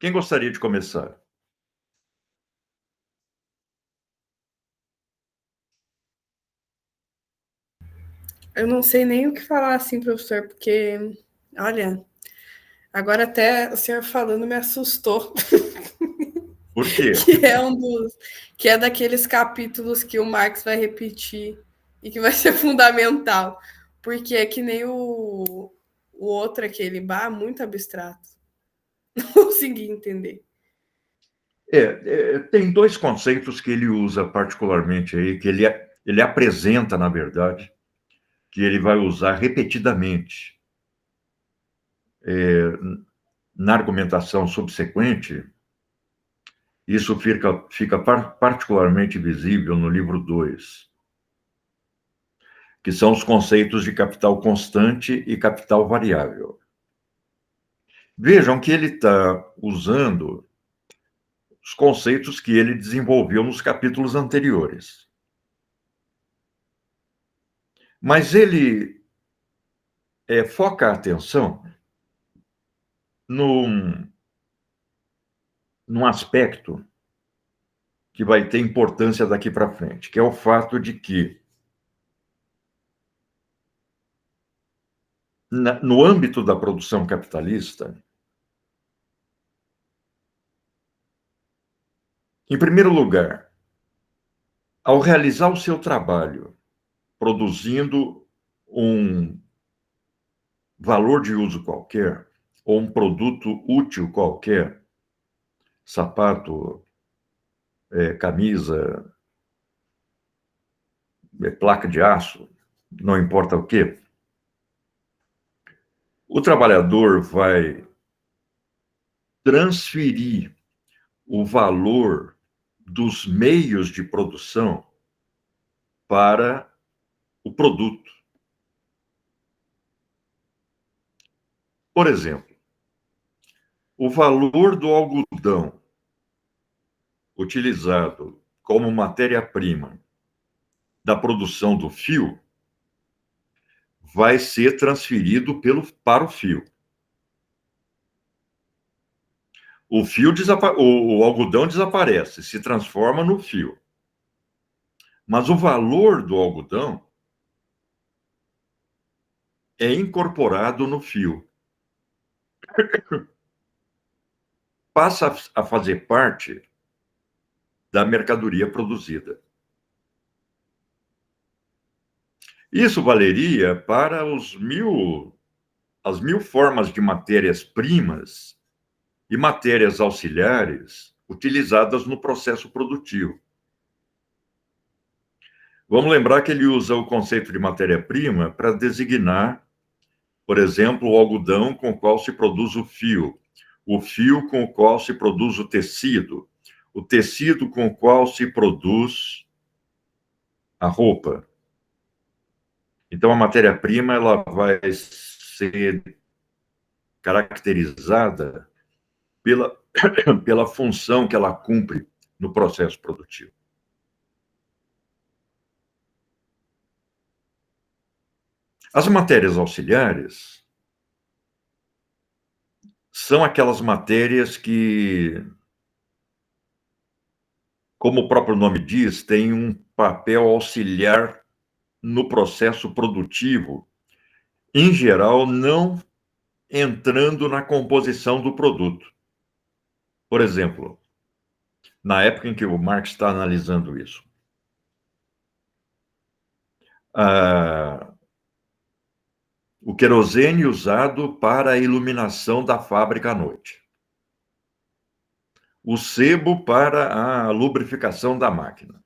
Quem gostaria de começar? Eu não sei nem o que falar assim, professor, porque, olha, agora até o senhor falando me assustou, Por quê? que é que é daqueles capítulos que o Marx vai repetir e que vai ser fundamental, porque é que nem o outro aquele, muito abstrato. Não consegui entender. Tem dois conceitos que ele usa particularmente aí, que ele apresenta, na verdade, que ele vai usar repetidamente na argumentação subsequente. Isso fica particularmente visível no livro 2, que são os conceitos de capital constante e capital variável. Vejam que ele está usando os conceitos que ele desenvolveu nos capítulos anteriores. Mas ele foca a atenção num, num aspecto que vai ter importância daqui para frente, que é o fato de que, no âmbito da produção capitalista, em primeiro lugar, ao realizar o seu trabalho, produzindo um valor de uso qualquer, ou um produto útil qualquer, sapato, camisa, placa de aço, não importa o quê, o trabalhador vai transferir o valor dos meios de produção para o produto. Por exemplo, o valor do algodão utilizado como matéria-prima da produção do fio vai ser transferido para o fio. O algodão desaparece, se transforma no fio. Mas o valor do algodão é incorporado no fio. Passa a fazer parte da mercadoria produzida. Isso valeria para as mil formas de matérias-primas e matérias auxiliares utilizadas no processo produtivo. Vamos lembrar que ele usa o conceito de matéria-prima para designar, por exemplo, o algodão com o qual se produz o fio com o qual se produz o tecido com o qual se produz a roupa. Então, a matéria-prima ela vai ser caracterizada pela função que ela cumpre no processo produtivo. As matérias auxiliares são aquelas matérias que, como o próprio nome diz, têm um papel auxiliar no processo produtivo, em geral, não entrando na composição do produto. Por exemplo, na época em que o Marx está analisando isso, o querosene usado para a iluminação da fábrica à noite, o sebo para a lubrificação da máquina.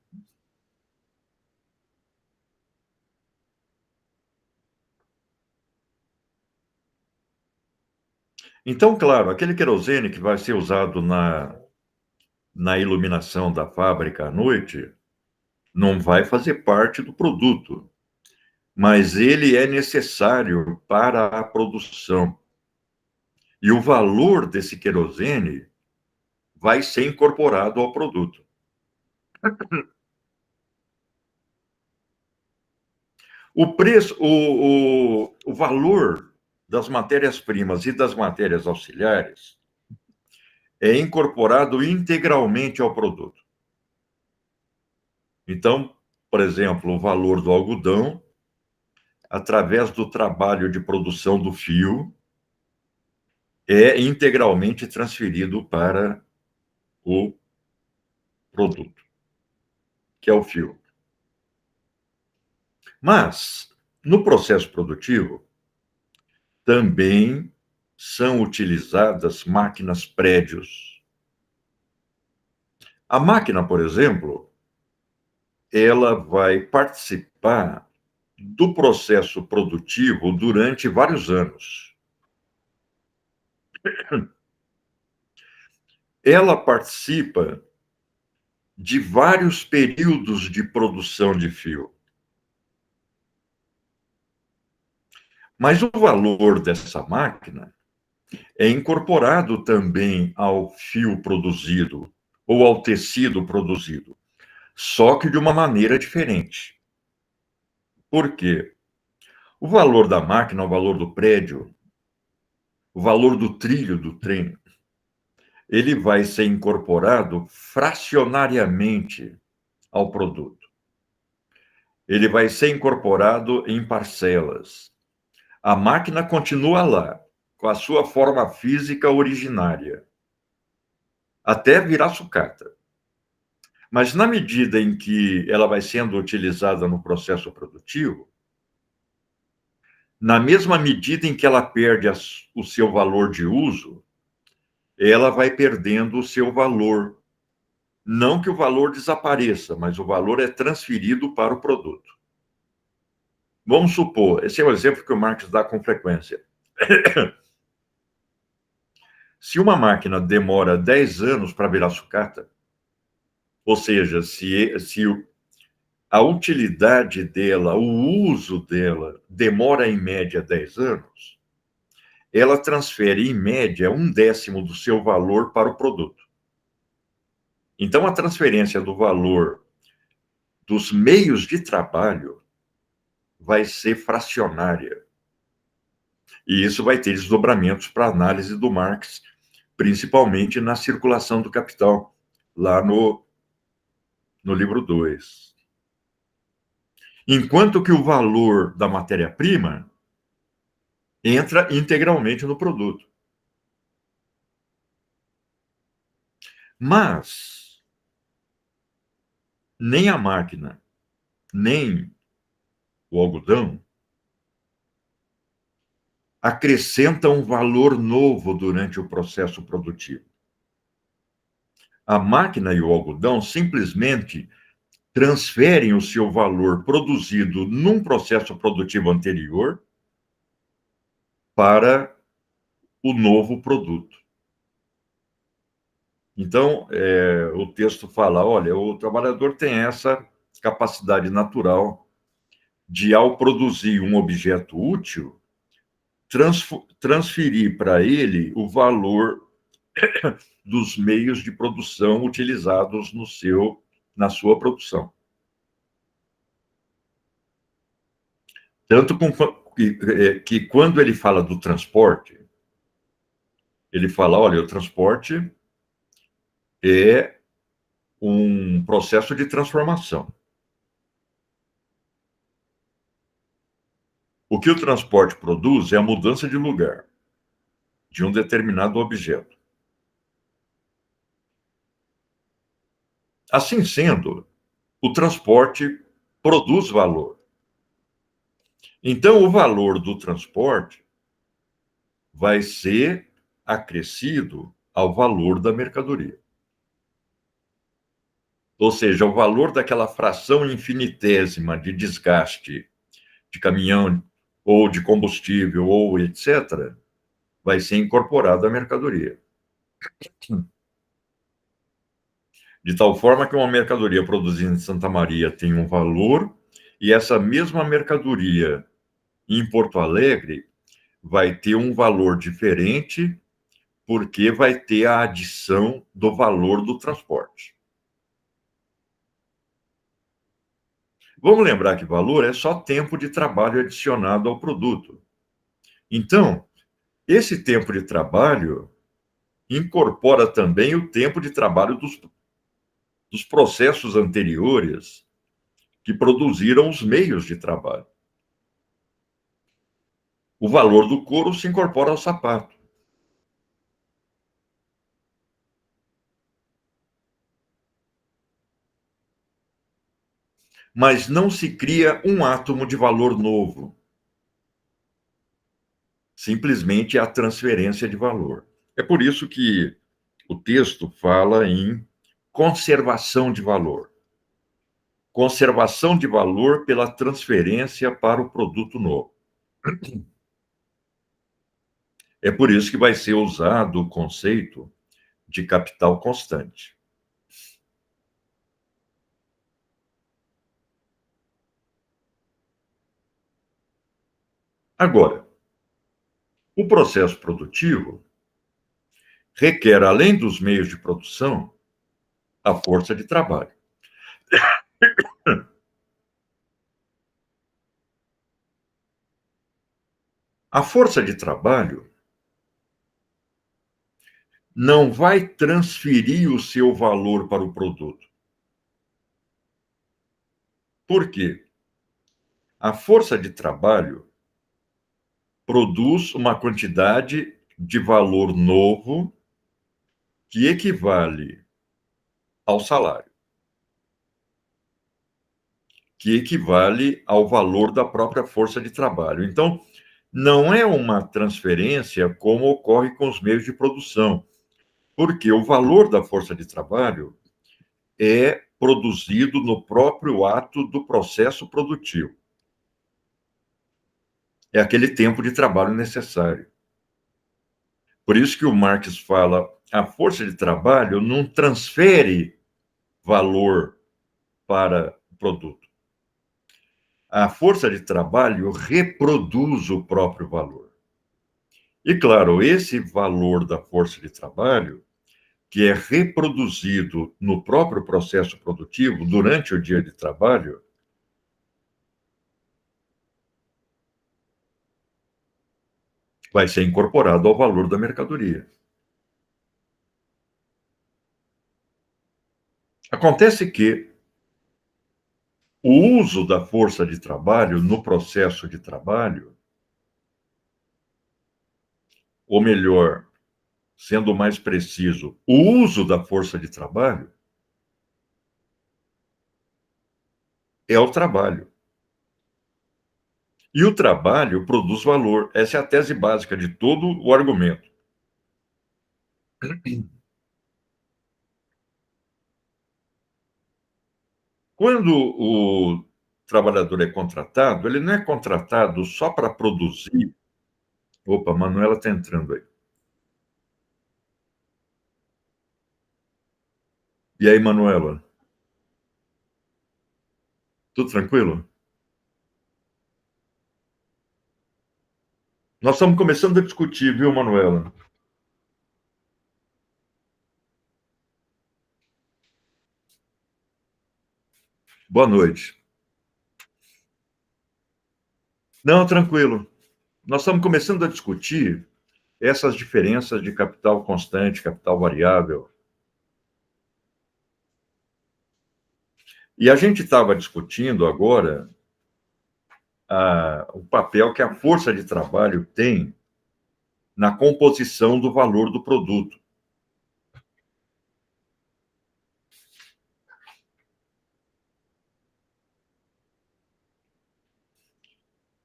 Então, claro, aquele querosene que vai ser usado na iluminação da fábrica à noite não vai fazer parte do produto, mas ele é necessário para a produção. E o valor desse querosene vai ser incorporado ao produto. O preço, o valor das matérias-primas e das matérias auxiliares é incorporado integralmente ao produto. Então, por exemplo, o valor do algodão, através do trabalho de produção do fio, é integralmente transferido para o produto, que é o fio. Mas, no processo produtivo, também são utilizadas máquinas prédios. A máquina, por exemplo, ela vai participar do processo produtivo durante vários anos. Ela participa de vários períodos de produção de fio. Mas o valor dessa máquina é incorporado também ao fio produzido ou ao tecido produzido, só que de uma maneira diferente. Por quê? O valor da máquina, o valor do prédio, o valor do trilho do trem, ele vai ser incorporado fracionariamente ao produto. Ele vai ser incorporado em parcelas. A máquina continua lá, com a sua forma física originária, até virar sucata. Mas na medida em que ela vai sendo utilizada no processo produtivo, na mesma medida em que ela perde o seu valor de uso, ela vai perdendo o seu valor. Não que o valor desapareça, mas o valor é transferido para o produto. Vamos supor, esse é o exemplo que o Marx dá com frequência. Se uma máquina demora 10 anos para virar sucata, ou seja, se a utilidade dela, o uso dela, demora em média 10 anos, ela transfere em média 1/10 do seu valor para o produto. Então, a transferência do valor dos meios de trabalho vai ser fracionária. E isso vai ter desdobramentos para a análise do Marx, principalmente na circulação do capital, lá no livro 2. Enquanto que o valor da matéria-prima entra integralmente no produto. Mas nem a máquina, nem o algodão acrescentam um valor novo durante o processo produtivo. A máquina e o algodão simplesmente transferem o seu valor produzido num processo produtivo anterior para o novo produto. Então, o texto fala, olha, o trabalhador tem essa capacidade natural de, ao produzir um objeto útil, transferir para ele o valor dos meios de produção utilizados na sua produção. Tanto que quando ele fala do transporte, ele fala, olha, o transporte é um processo de transformação. O que o transporte produz é a mudança de lugar de um determinado objeto. Assim sendo, o transporte produz valor. Então, o valor do transporte vai ser acrescido ao valor da mercadoria. Ou seja, o valor daquela fração infinitésima de desgaste de caminhão ou de combustível ou etc., vai ser incorporado à mercadoria. De tal forma que uma mercadoria produzida em Santa Maria tem um valor e essa mesma mercadoria em Porto Alegre vai ter um valor diferente porque vai ter a adição do valor do transporte. Vamos lembrar que valor é só tempo de trabalho adicionado ao produto. Então, esse tempo de trabalho incorpora também o tempo de trabalho dos processos anteriores que produziram os meios de trabalho. O valor do couro se incorpora ao sapato. Mas não se cria um átomo de valor novo. Simplesmente a transferência de valor. É por isso que o texto fala em conservação de valor. Conservação de valor pela transferência para o produto novo. É por isso que vai ser usado o conceito de capital constante. Agora, o processo produtivo requer, além dos meios de produção, a força de trabalho. A força de trabalho não vai transferir o seu valor para o produto. Por quê? A força de trabalho produz uma quantidade de valor novo que equivale ao salário, que equivale ao valor da própria força de trabalho. Então, não é uma transferência como ocorre com os meios de produção, porque o valor da força de trabalho é produzido no próprio ato do processo produtivo. É aquele tempo de trabalho necessário. Por isso que o Marx fala, a força de trabalho não transfere valor para o produto. A força de trabalho reproduz o próprio valor. E, claro, esse valor da força de trabalho, que é reproduzido no próprio processo produtivo durante o dia de trabalho, vai ser incorporado ao valor da mercadoria. Acontece que o uso da força de trabalho no processo de trabalho, ou melhor, sendo mais preciso, o uso da força de trabalho é o trabalho. E o trabalho produz valor. Essa é a tese básica de todo o argumento. Quando o trabalhador é contratado, ele não é contratado só para produzir. Opa, a Manuela está entrando aí. E aí, Manuela? Tudo tranquilo? Nós estamos começando a discutir, viu, Manuela? Boa noite. Não, tranquilo. Nós estamos começando a discutir essas diferenças de capital constante, capital variável. E a gente estava discutindo agora o papel que a força de trabalho tem na composição do valor do produto.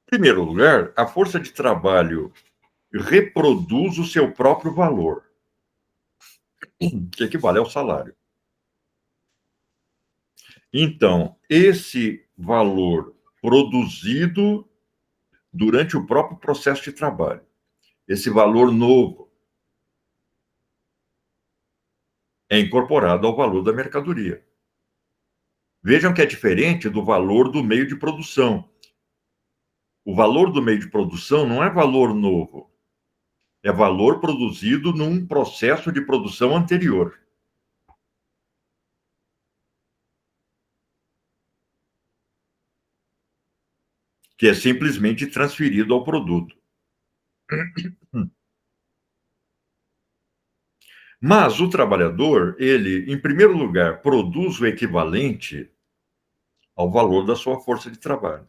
Em primeiro lugar, a força de trabalho reproduz o seu próprio valor, que equivale ao salário. Então, esse valor produzido durante o próprio processo de trabalho, esse valor novo, é incorporado ao valor da mercadoria. Vejam que é diferente do valor do meio de produção. O valor do meio de produção não é valor novo, é valor produzido num processo de produção anterior. Que é simplesmente transferido ao produto. Mas o trabalhador, ele, em primeiro lugar, produz o equivalente ao valor da sua força de trabalho.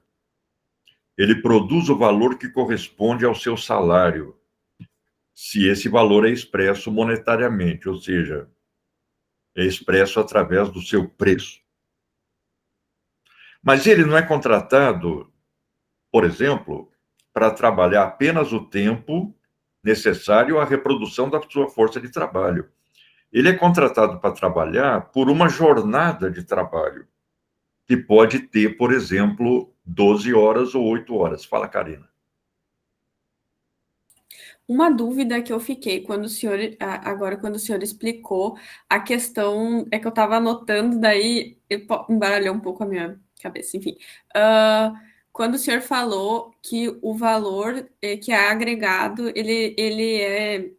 Ele produz o valor que corresponde ao seu salário, se esse valor é expresso monetariamente, ou seja, é expresso através do seu preço. Mas ele não é contratado, por exemplo, para trabalhar apenas o tempo necessário à reprodução da sua força de trabalho. Ele é contratado para trabalhar por uma jornada de trabalho, que pode ter, por exemplo, 12 horas ou 8 horas. Fala, Karina. Uma dúvida que eu fiquei quando o senhor, agora quando o senhor explicou a questão, é que eu estava anotando, daí embaralhou um pouco a minha cabeça, enfim. Quando o senhor falou que o valor que é agregado, ele é...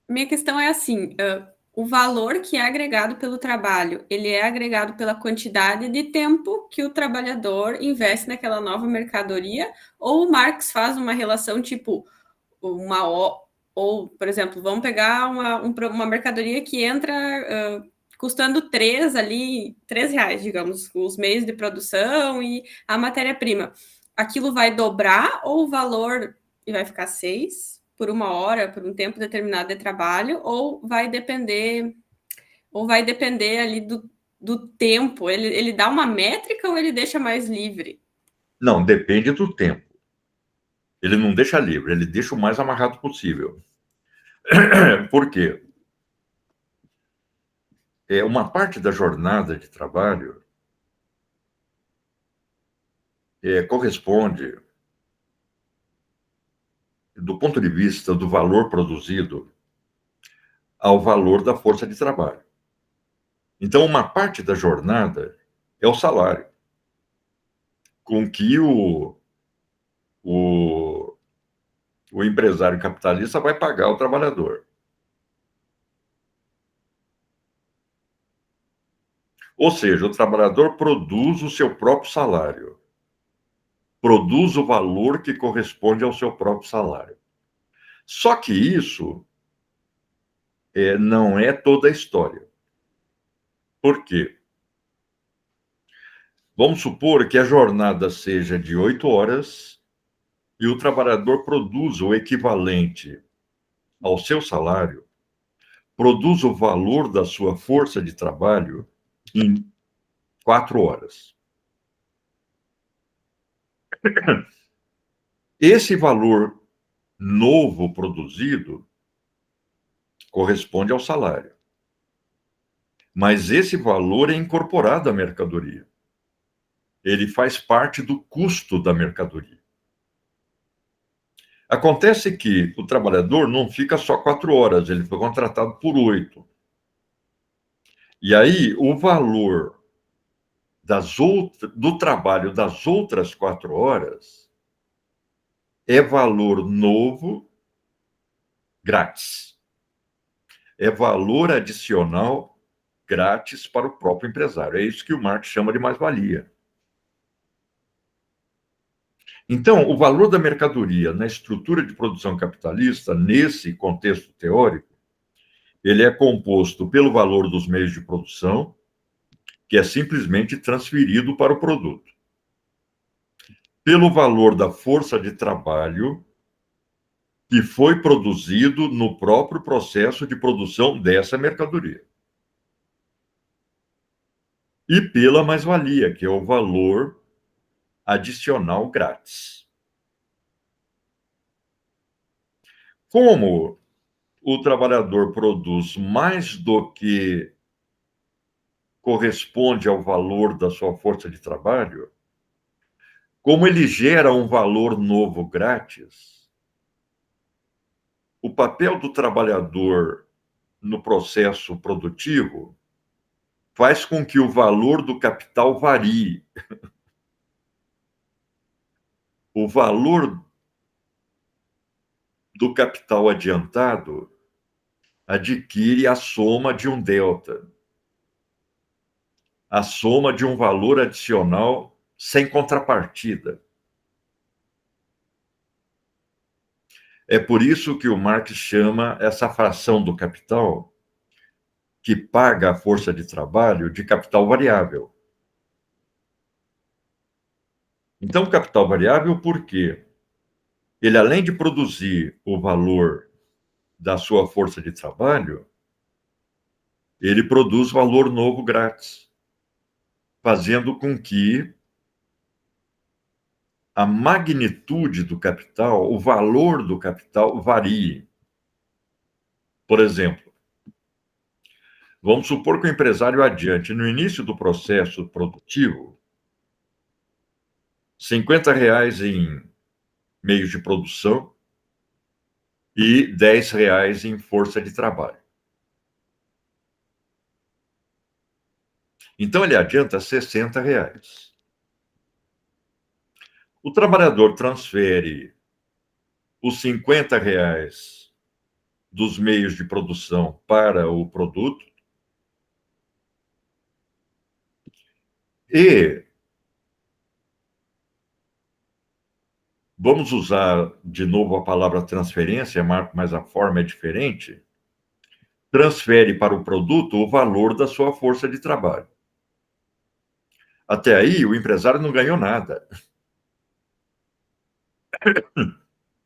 Minha questão é assim, o valor que é agregado pelo trabalho, ele é agregado pela quantidade de tempo que o trabalhador investe naquela nova mercadoria, ou o Marx faz uma relação tipo ou, por exemplo, vamos pegar uma mercadoria que entra custando R$ 3, digamos, os meios de produção e a matéria-prima. Aquilo vai dobrar ou o valor vai ficar 6 por uma hora, por um tempo determinado de trabalho, ou vai depender ali do tempo? Ele dá uma métrica ou ele deixa mais livre? Não, depende do tempo. Ele não deixa livre, ele deixa o mais amarrado possível. Por quê? Uma parte da jornada de trabalho corresponde, do ponto de vista do valor produzido, ao valor da força de trabalho. Então, uma parte da jornada é o salário, com que o, o empresário capitalista vai pagar o trabalhador. Ou seja, o trabalhador produz o seu próprio salário, produz o valor que corresponde ao seu próprio salário. Só que isso não é toda a história. Por quê? Vamos supor que a jornada seja de 8 horas e o trabalhador produz o equivalente ao seu salário, produz o valor da sua força de trabalho em 4 horas. Esse valor novo produzido corresponde ao salário. Mas esse valor é incorporado à mercadoria. Ele faz parte do custo da mercadoria. Acontece que o trabalhador não fica só 4 horas, ele foi contratado por 8. E aí, o valor do trabalho das outras 4 horas é valor novo, grátis. É valor adicional grátis para o próprio empresário. É isso que o Marx chama de mais-valia. Então, o valor da mercadoria na estrutura de produção capitalista, nesse contexto teórico, ele é composto pelo valor dos meios de produção, que é simplesmente transferido para o produto, pelo valor da força de trabalho, que foi produzido no próprio processo de produção dessa mercadoria, e pela mais-valia, que é o valor adicional grátis. Como o trabalhador produz mais do que corresponde ao valor da sua força de trabalho, como ele gera um valor novo grátis, o papel do trabalhador no processo produtivo faz com que o valor do capital varie. O valor do capital adiantado adquire a soma de um delta, a soma de um valor adicional sem contrapartida. É por isso que o Marx chama essa fração do capital que paga a força de trabalho de capital variável. Então, capital variável por quê? Ele, além de produzir o valor da sua força de trabalho, ele produz valor novo grátis, fazendo com que a magnitude do capital, o valor do capital varie. Por exemplo, vamos supor que o empresário adiante, no início do processo produtivo, R$ 50 em meios de produção e R$ 10 em força de trabalho. Então, ele adianta R$ 60. O trabalhador transfere os R$ 50 dos meios de produção para o produto e vamos usar de novo a palavra transferência, mas a forma é diferente. Transfere para o produto o valor da sua força de trabalho. Até aí, o empresário não ganhou nada.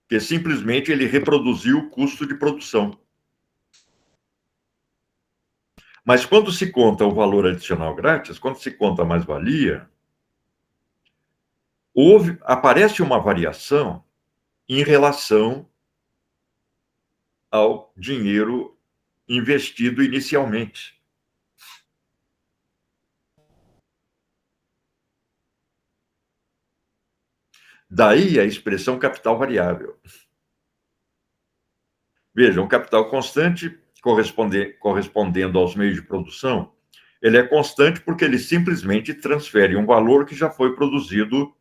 Porque simplesmente ele reproduziu o custo de produção. Mas quando se conta o valor adicional grátis, quando se conta a mais-valia, aparece uma variação em relação ao dinheiro investido inicialmente. Daí a expressão capital variável. Veja, um capital constante correspondendo aos meios de produção, ele é constante porque ele simplesmente transfere um valor que já foi produzido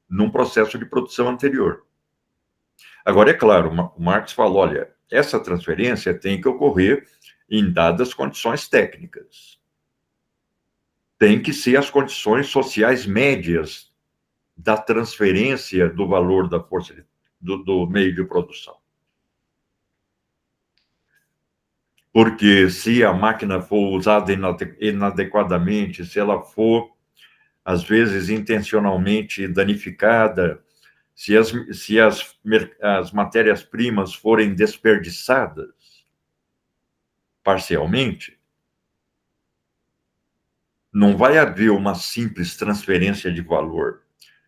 num processo de produção anterior. Agora, é claro, o Marx falou, olha, essa transferência tem que ocorrer em dadas condições técnicas. Tem que ser as condições sociais médias da transferência do valor da força do meio de produção. Porque se a máquina for usada inadequadamente, se ela for, às vezes, intencionalmente danificada, se as matérias-primas forem desperdiçadas parcialmente, não vai haver uma simples transferência de valor,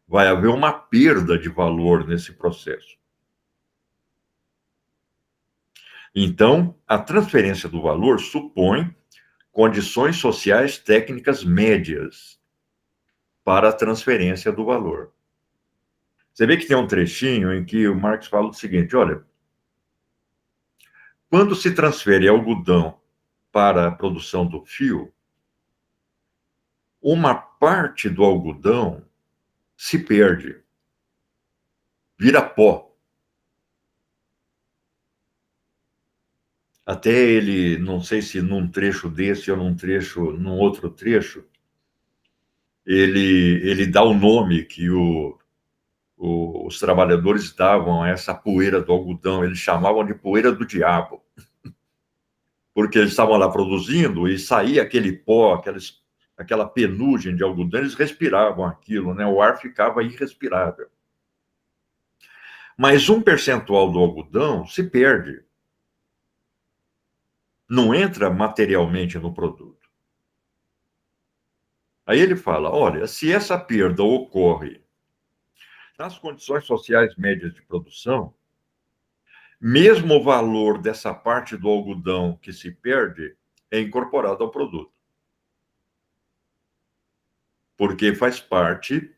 vai haver uma perda de valor nesse processo. Então, a transferência do valor supõe condições sociais técnicas médias para a transferência do valor. Você vê que tem um trechinho em que o Marx fala o seguinte, olha, quando se transfere algodão para a produção do fio, uma parte do algodão se perde, vira pó. Até ele, não sei se num trecho desse ou num outro trecho, ele dá o nome que os trabalhadores davam a essa poeira do algodão, eles chamavam de poeira do diabo, porque eles estavam lá produzindo e saía aquele pó, aquela penugem de algodão, eles respiravam aquilo, né? O ar ficava irrespirável. Mas um percentual do algodão se perde. Não entra materialmente no produto. Aí ele fala, olha, se essa perda ocorre nas condições sociais médias de produção, mesmo o valor dessa parte do algodão que se perde é incorporado ao produto. Porque faz parte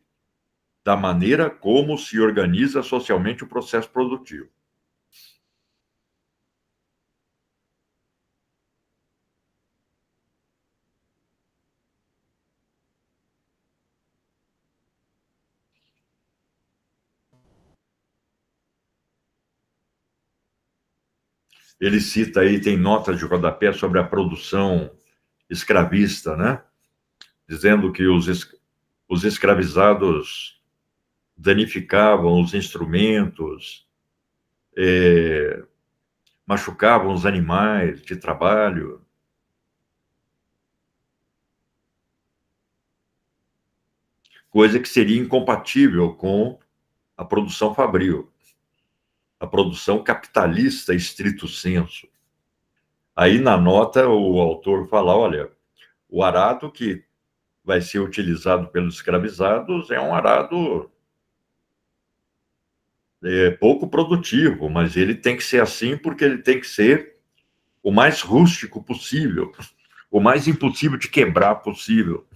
da maneira como se organiza socialmente o processo produtivo. Ele cita aí, tem notas de rodapé sobre a produção escravista, né? Dizendo que os escravizados danificavam os instrumentos machucavam os animais de trabalho. Coisa que seria incompatível com a produção fabril, a produção capitalista estrito sensu. Aí, na nota, o autor fala, olha, o arado que vai ser utilizado pelos escravizados é um arado pouco produtivo, mas ele tem que ser assim porque ele tem que ser o mais rústico possível, o mais impossível de quebrar possível.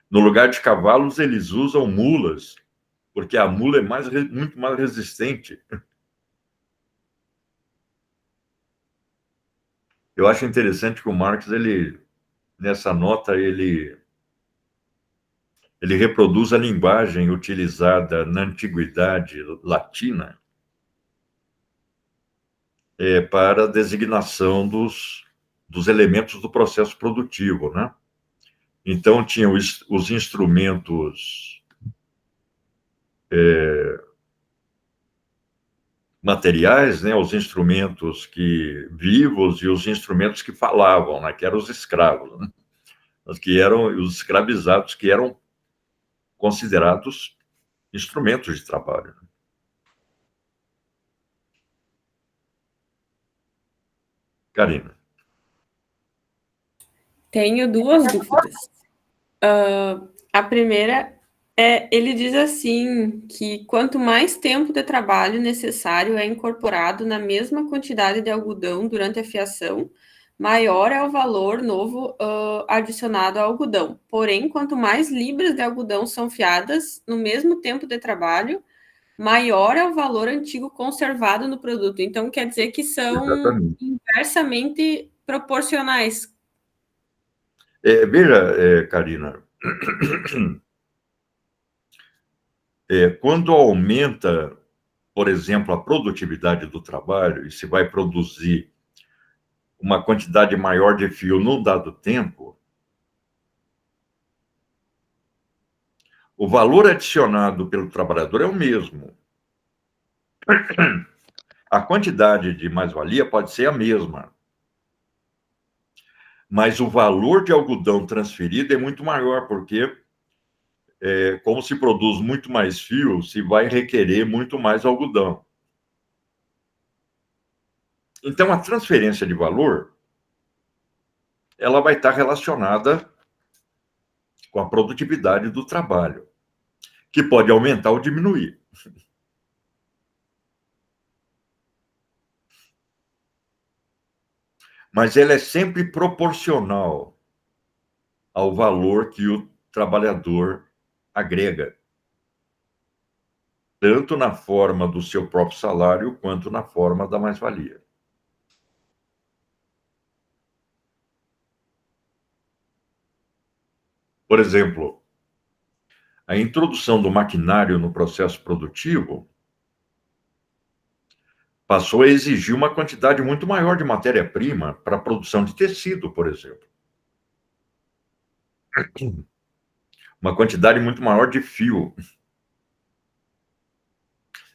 No lugar de cavalos, eles usam mulas, porque a mula é muito mais resistente. Eu acho interessante que o Marx, nessa nota, ele reproduz a linguagem utilizada na antiguidade latina para a designação dos elementos do processo produtivo, né? Então, tinha os instrumentos materiais, né? Os instrumentos vivos e os instrumentos que falavam, né? Que eram os escravos, né? Que eram os escravizados, que eram considerados instrumentos de trabalho. Karina. Tenho duas dúvidas. A primeira ele diz assim, que quanto mais tempo de trabalho necessário é incorporado na mesma quantidade de algodão durante a fiação, maior é o valor novo adicionado ao algodão. Porém, quanto mais libras de algodão são fiadas no mesmo tempo de trabalho, maior é o valor antigo conservado no produto. Então, quer dizer que são inversamente proporcionais. Veja, Karina, quando aumenta, por exemplo, a produtividade do trabalho e se vai produzir uma quantidade maior de fio num dado tempo, o valor adicionado pelo trabalhador é o mesmo. A quantidade de mais-valia pode ser a mesma, mas o valor de algodão transferido é muito maior, porque como se produz muito mais fio, se vai requerer muito mais algodão. Então, a transferência de valor, ela vai estar relacionada com a produtividade do trabalho, que pode aumentar ou diminuir. Mas ela é sempre proporcional ao valor que o trabalhador agrega, tanto na forma do seu próprio salário, quanto na forma da mais-valia. Por exemplo, a introdução do maquinário no processo produtivo passou a exigir uma quantidade muito maior de matéria-prima para a produção de tecido, por exemplo. Uma quantidade muito maior de fio.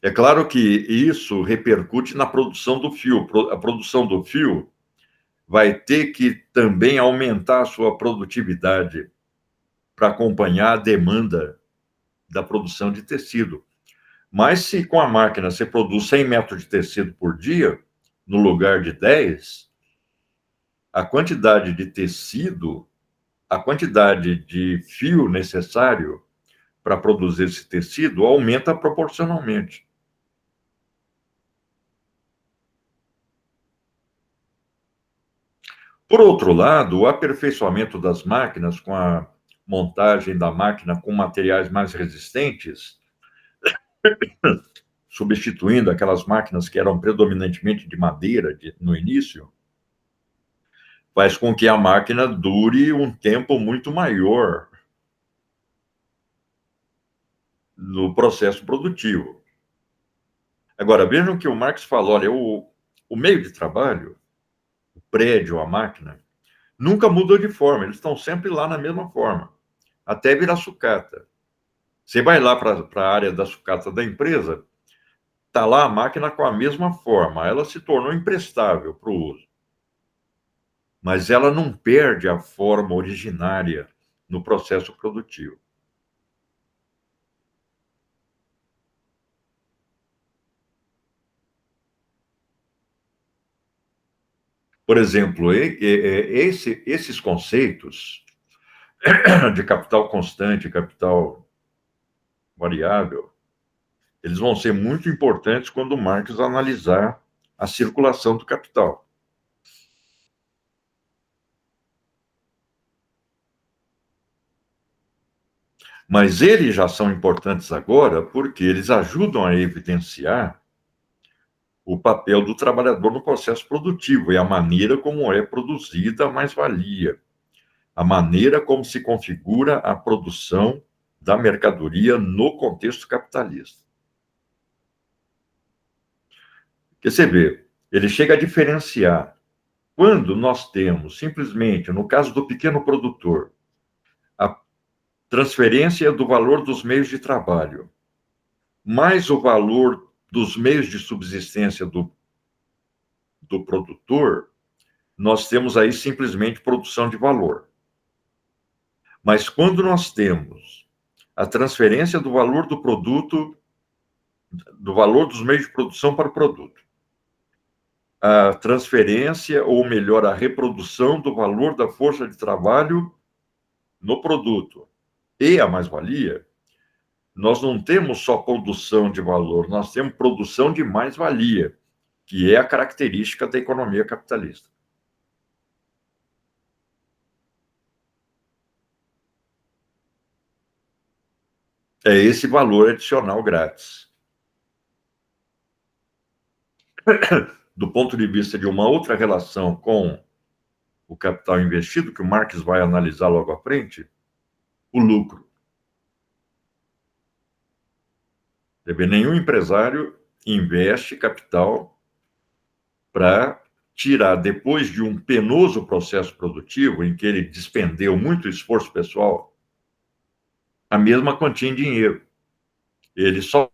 É claro que isso repercute na produção do fio. A produção do fio vai ter que também aumentar a sua produtividade para acompanhar a demanda da produção de tecido. Mas se com a máquina você produz 100 metros de tecido por dia, no lugar de 10, a quantidade de tecido, a quantidade de fio necessário para produzir esse tecido aumenta proporcionalmente. Por outro lado, o aperfeiçoamento das máquinas, com a montagem da máquina com materiais mais resistentes, substituindo aquelas máquinas que eram predominantemente de madeira no início, faz com que a máquina dure um tempo muito maior no processo produtivo. Agora, vejam que o Marx falou, olha, o meio de trabalho, o prédio, a máquina, nunca mudou de forma, eles estão sempre lá na mesma forma, até virar sucata. Você vai lá para a área da sucata da empresa, está lá a máquina com a mesma forma, ela se tornou imprestável para o uso. Mas ela não perde a forma originária no processo produtivo. Por exemplo, esses conceitos de capital constante, capital variável, eles vão ser muito importantes quando o Marx analisar a circulação do capital. Mas eles já são importantes agora porque eles ajudam a evidenciar o papel do trabalhador no processo produtivo e a maneira como é produzida a mais-valia, a maneira como se configura a produção da mercadoria no contexto capitalista. Porque você vê, ele chega a diferenciar quando nós temos simplesmente, no caso do pequeno produtor, a transferência do valor dos meios de trabalho, mais o valor dos meios de subsistência do produtor, nós temos aí simplesmente produção de valor. Mas quando nós temos a transferência do valor do produto, do valor dos meios de produção para o produto, a transferência, ou melhor, a reprodução do valor da força de trabalho no produto e a mais-valia, nós não temos só produção de valor, nós temos produção de mais-valia, que é a característica da economia capitalista. É esse valor adicional grátis. Do ponto de vista de uma outra relação com o capital investido, que o Marx vai analisar logo à frente, o lucro. Nenhum empresário investe capital para tirar, depois de um penoso processo produtivo, em que ele despendeu muito esforço pessoal, a mesma quantia em dinheiro. Ele só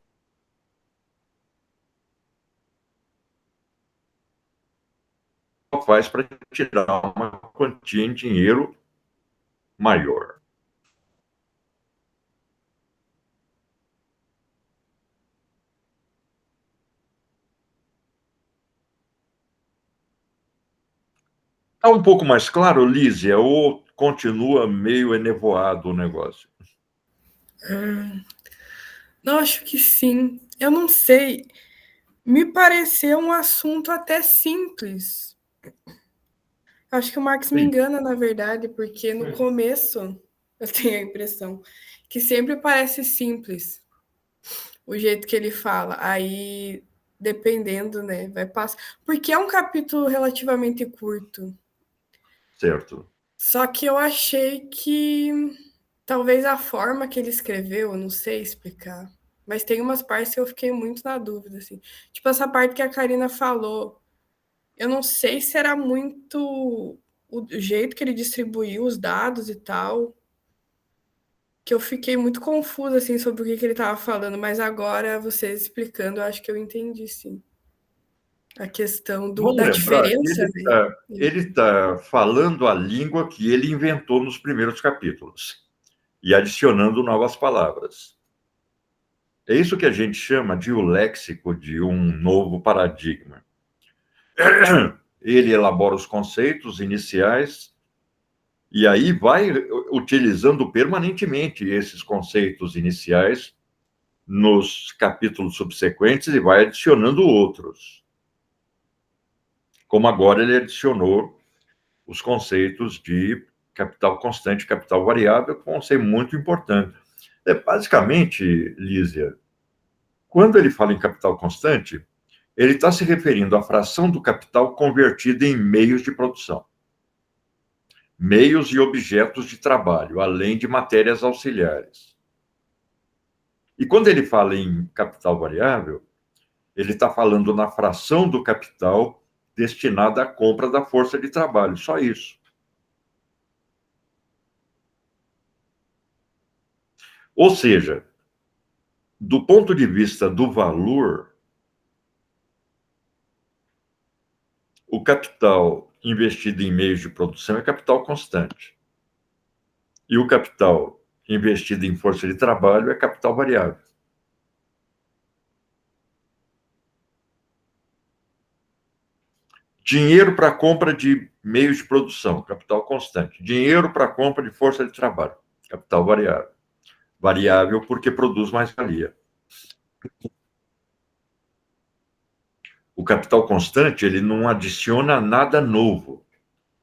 faz para tirar uma quantia em dinheiro maior. Está um pouco mais claro, Lísia, ou continua meio enevoado o negócio? Não, acho que sim. Eu não sei. Me pareceu um assunto até simples. Acho que o Marx me engana, na verdade, porque no começo eu tenho a impressão que sempre parece simples o jeito que ele fala. Aí, dependendo, né, vai passar. Porque é um capítulo relativamente curto. Certo. Só que eu achei que talvez a forma que ele escreveu, eu não sei explicar. Mas tem umas partes que eu fiquei muito na dúvida, assim. Tipo, essa parte que a Karina falou. Eu não sei se era muito o jeito que ele distribuiu os dados e tal, que eu fiquei muito confusa, assim, sobre o que ele estava falando. Mas agora, vocês explicando, eu acho que eu entendi, sim. A questão Vamos da lembrar que diferença, né? ele está falando a língua que ele inventou nos primeiros capítulos e adicionando novas palavras. É isso que a gente chama de o léxico de um novo paradigma. Ele elabora os conceitos iniciais e aí vai utilizando permanentemente esses conceitos iniciais nos capítulos subsequentes e vai adicionando outros. Como agora ele adicionou os conceitos de capital constante e capital variável, que vão ser muito importantes. Basicamente, Lísia, quando ele fala em capital constante, ele está se referindo à fração do capital convertida em meios de produção, meios e objetos de trabalho, além de matérias auxiliares. E quando ele fala em capital variável, ele está falando na fração do capital destinada à compra da força de trabalho, só isso. Ou seja, do ponto de vista do valor, o capital investido em meios de produção é capital constante. E o capital investido em força de trabalho é capital variável. Dinheiro para compra de meios de produção, capital constante. Dinheiro para compra de força de trabalho, capital variável. Variável porque produz mais valia. O capital constante, ele não adiciona nada novo.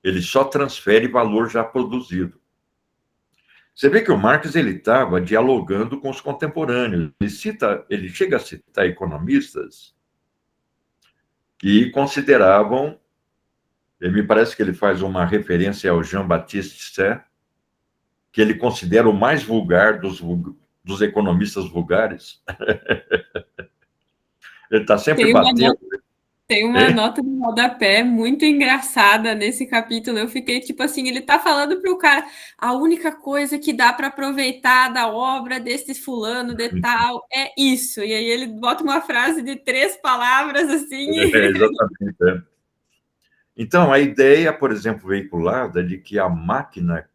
Ele só transfere valor já produzido. Você vê que o Marx ele estava dialogando com os contemporâneos. Ele chega a citar economistas que consideravam, me parece que ele faz uma referência ao Jean-Baptiste Say, que ele considera o mais vulgar dos economistas vulgares. Ele está sempre batendo. Tem uma nota de rodapé muito engraçada nesse capítulo. Eu fiquei tipo assim, ele tá falando pro cara, a única coisa que dá para aproveitar da obra desse fulano de tal é isso. E aí ele bota uma frase de 3 palavras assim. Exatamente. Então, a ideia, por exemplo, veiculada de que a máquina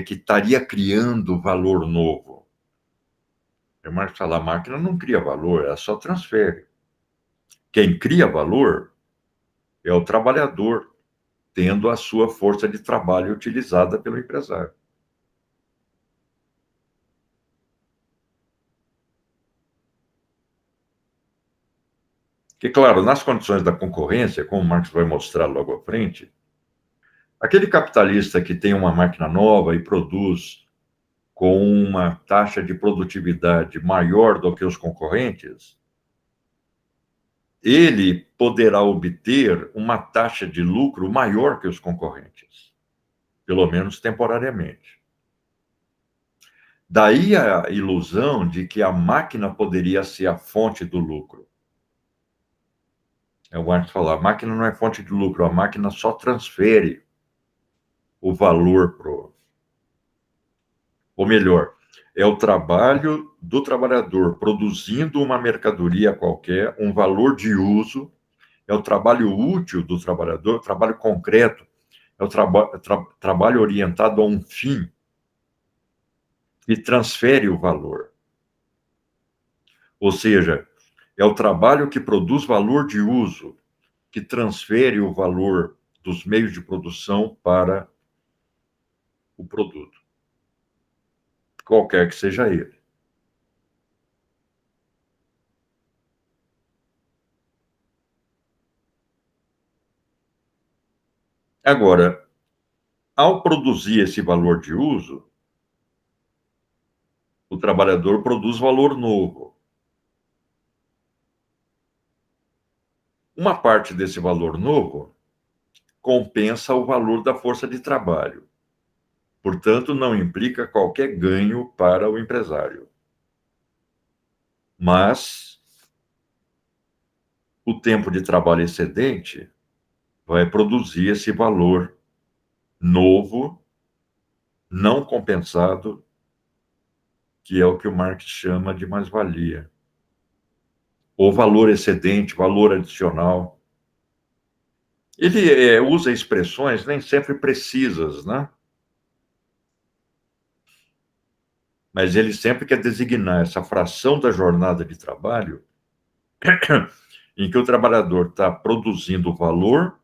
que estaria criando valor novo. O Marx fala, a máquina não cria valor, ela só transfere. Quem cria valor é o trabalhador, tendo a sua força de trabalho utilizada pelo empresário. Que, claro, nas condições da concorrência, como o Marx vai mostrar logo à frente, aquele capitalista que tem uma máquina nova e produz com uma taxa de produtividade maior do que os concorrentes, ele poderá obter uma taxa de lucro maior que os concorrentes, pelo menos temporariamente. Daí a ilusão de que a máquina poderia ser a fonte do lucro. Eu gosto de falar, a máquina não é fonte de lucro, a máquina só transfere o valor ou melhor, é o trabalho do trabalhador produzindo uma mercadoria qualquer, um valor de uso, é o trabalho útil do trabalhador, trabalho concreto, é o trabalho orientado a um fim que transfere o valor. Ou seja, é o trabalho que produz valor de uso, que transfere o valor dos meios de produção para o produto, qualquer que seja ele. Agora, ao produzir esse valor de uso, o trabalhador produz valor novo. Uma parte desse valor novo compensa o valor da força de trabalho. Portanto, não implica qualquer ganho para o empresário. Mas o tempo de trabalho excedente vai produzir esse valor novo, não compensado, que é o que o Marx chama de mais-valia. Ou valor excedente, valor adicional. Ele usa expressões nem sempre precisas, né? Mas ele sempre quer designar essa fração da jornada de trabalho em que o trabalhador está produzindo valor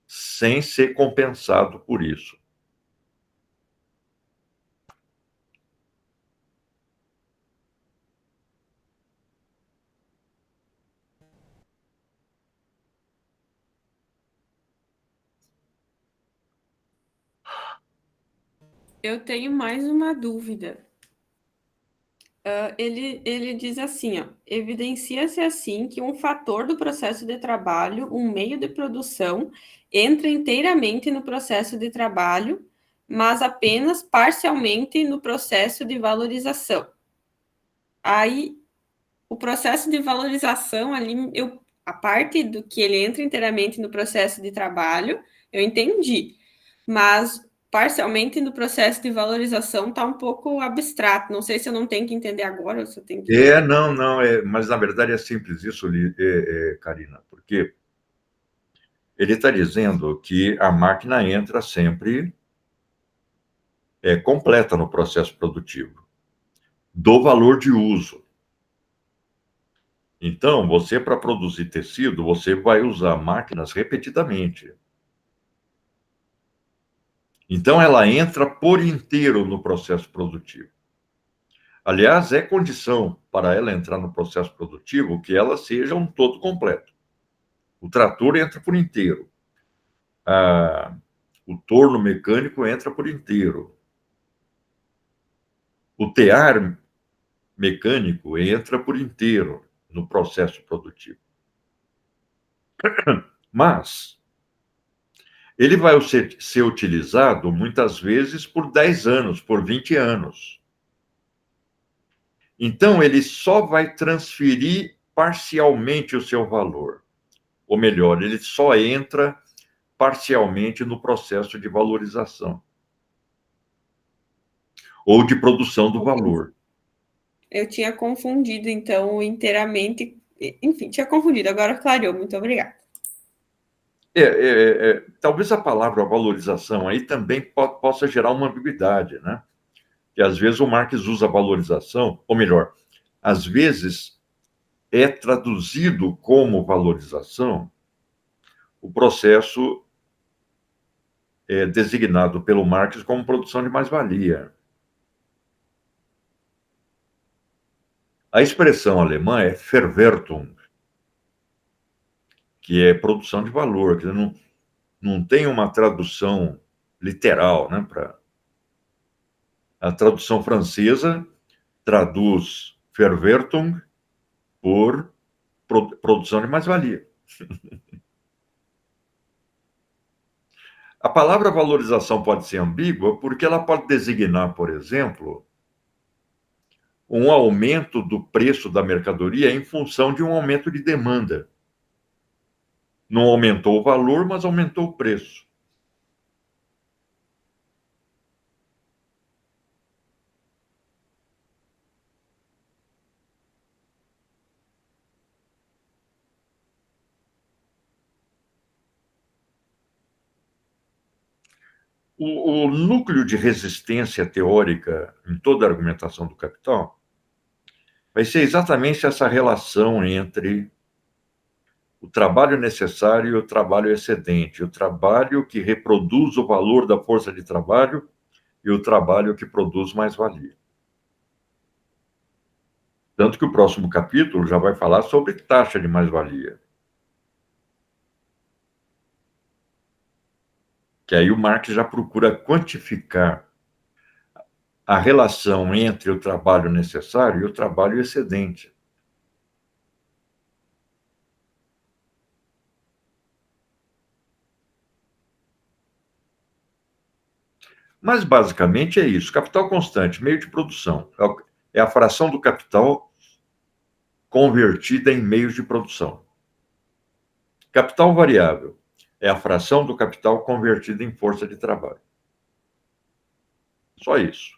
sem ser compensado por isso. Eu tenho mais uma dúvida. Ele diz assim, ó, evidencia-se assim que um fator do processo de trabalho, um meio de produção, entra inteiramente no processo de trabalho, mas apenas parcialmente no processo de valorização. Aí, o processo de valorização ali, a parte do que ele entra inteiramente no processo de trabalho, eu entendi, mas parcialmente no processo de valorização está um pouco abstrato. Não sei se eu não tenho que entender agora ou se eu tenho que... Não, mas na verdade é simples isso, Karina, porque Ele está dizendo que a máquina entra sempre completa no processo produtivo, do valor de uso. Então, você, para produzir tecido, você vai usar máquinas repetidamente. Então, ela entra por inteiro no processo produtivo. Aliás, é condição para ela entrar no processo produtivo que ela seja um todo completo. O trator entra por inteiro. O torno mecânico entra por inteiro. O tear mecânico entra por inteiro no processo produtivo. Mas ele vai ser utilizado muitas vezes por 10 anos, por 20 anos. Então, ele só vai transferir parcialmente o seu valor. Ou melhor, ele só entra parcialmente no processo de valorização ou de produção do valor. Eu tinha confundido, então, inteiramente. Enfim, tinha confundido, agora clareou. Muito obrigada. Talvez a palavra valorização aí também possa gerar uma ambiguidade, né? Que às vezes o Marx usa valorização, ou melhor, às vezes é traduzido como valorização o processo designado pelo Marx como produção de mais-valia. A expressão alemã é Verwertung, que é produção de valor, que não tem uma tradução literal, né? A tradução francesa traduz Verwertung por produção de mais-valia. A palavra valorização pode ser ambígua porque ela pode designar, por exemplo, um aumento do preço da mercadoria em função de um aumento de demanda. Não aumentou o valor, mas aumentou o preço. O núcleo de resistência teórica em toda a argumentação do capital vai ser exatamente essa relação entre o trabalho necessário e o trabalho excedente, o trabalho que reproduz o valor da força de trabalho e o trabalho que produz mais-valia. Tanto que o próximo capítulo já vai falar sobre taxa de mais-valia. Que aí o Marx já procura quantificar a relação entre o trabalho necessário e o trabalho excedente. Mas, basicamente, é isso. Capital constante, meio de produção. É a fração do capital convertida em meios de produção. Capital variável é a fração do capital convertida em força de trabalho. Só isso.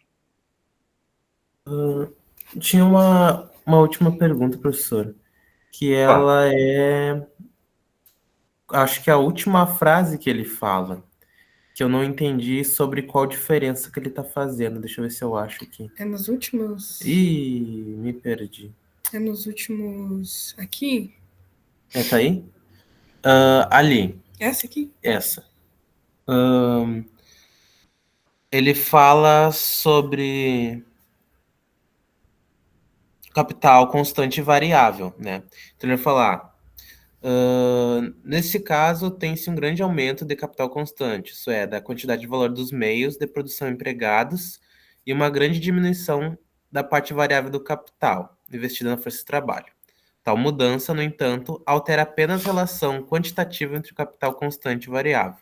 Tinha uma última pergunta, professor, que ela é... Acho que a última frase que ele fala, que eu não entendi sobre qual diferença que ele está fazendo. Deixa eu ver se eu acho aqui. É nos últimos... Ih, me perdi. É nos últimos... Aqui? Tá aí? Ali. Essa aqui? Essa. Ele fala sobre capital constante e variável, né? Então ele vai falar... nesse caso, tem-se um grande aumento de capital constante, isso é, da quantidade de valor dos meios de produção empregados e uma grande diminuição da parte variável do capital investida na força de trabalho. Tal mudança, no entanto, altera apenas a relação quantitativa entre o capital constante e variável,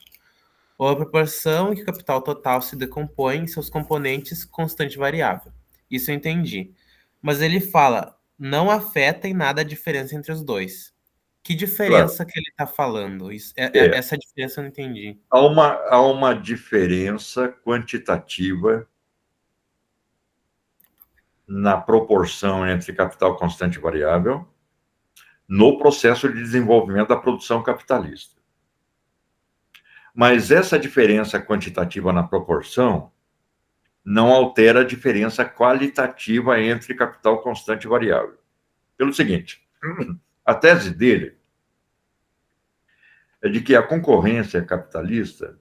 ou a proporção em que o capital total se decompõe em seus componentes constante e variável. Isso eu entendi. Mas ele fala, não afeta em nada a diferença entre os dois. Que diferença que ele está falando? Essa diferença eu não entendi. Há uma diferença quantitativa na proporção entre capital constante e variável no processo de desenvolvimento da produção capitalista. Mas essa diferença quantitativa na proporção não altera a diferença qualitativa entre capital constante e variável. Pelo seguinte, a tese dele é de que a concorrência capitalista,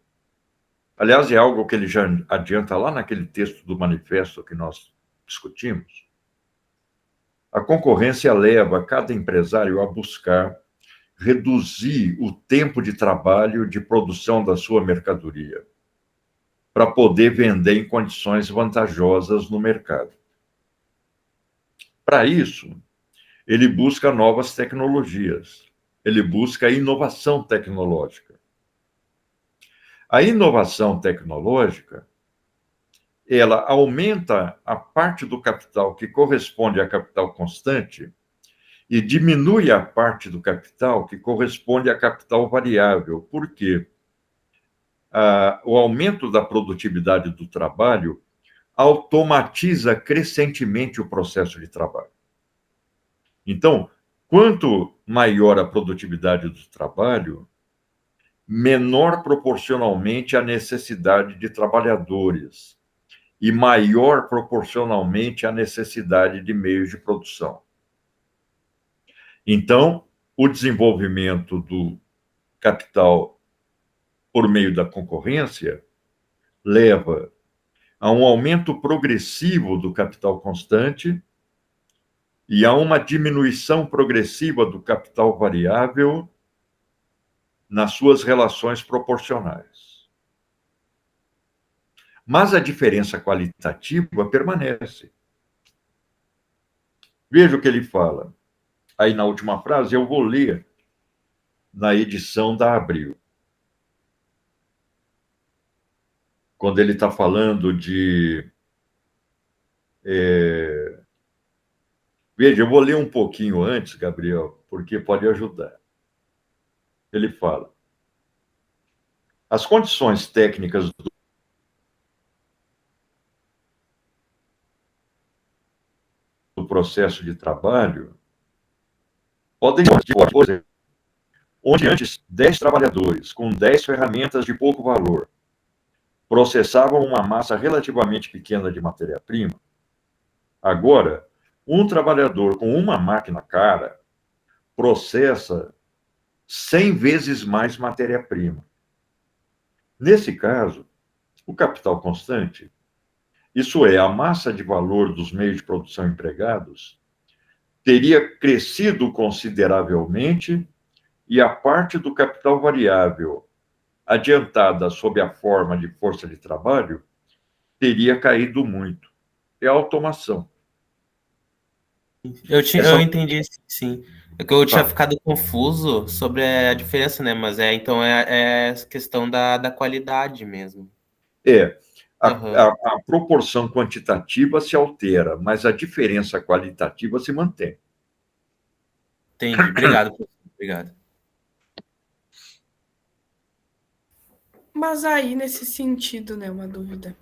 aliás, é algo que ele já adianta lá naquele texto do manifesto que nós discutimos, a concorrência leva cada empresário a buscar reduzir o tempo de trabalho de produção da sua mercadoria, para poder vender em condições vantajosas no mercado. Para isso, ele busca novas tecnologias, ele busca inovação tecnológica. A inovação tecnológica, ela aumenta a parte do capital que corresponde a capital constante e diminui a parte do capital que corresponde a capital variável. Por quê? O aumento da produtividade do trabalho automatiza crescentemente o processo de trabalho. Então, quanto maior a produtividade do trabalho, menor proporcionalmente a necessidade de trabalhadores e maior proporcionalmente a necessidade de meios de produção. Então, o desenvolvimento do capital por meio da concorrência leva a um aumento progressivo do capital constante e a uma diminuição progressiva do capital variável nas suas relações proporcionais. Mas a diferença qualitativa permanece. Veja o que ele fala. Aí, na última frase, eu vou ler na edição da Abril. Quando ele está falando de... Veja, eu vou ler um pouquinho antes, Gabriel, porque pode ajudar. Ele fala: as condições técnicas do processo de trabalho podem ser, onde antes 10 trabalhadores com 10 ferramentas de pouco valor processavam uma massa relativamente pequena de matéria-prima, agora, um trabalhador com uma máquina cara processa 100 vezes mais matéria-prima. Nesse caso, o capital constante, isso é, a massa de valor dos meios de produção empregados, teria crescido consideravelmente e a parte do capital variável adiantada sob a forma de força de trabalho teria caído muito. É a automação. Eu entendi, sim. É que eu tinha ficado confuso sobre a diferença, né? Mas então é questão da qualidade mesmo. A proporção quantitativa se altera, mas a diferença qualitativa se mantém. Entendi. Obrigado, professor. Obrigado. Mas aí, nesse sentido, né, uma dúvida.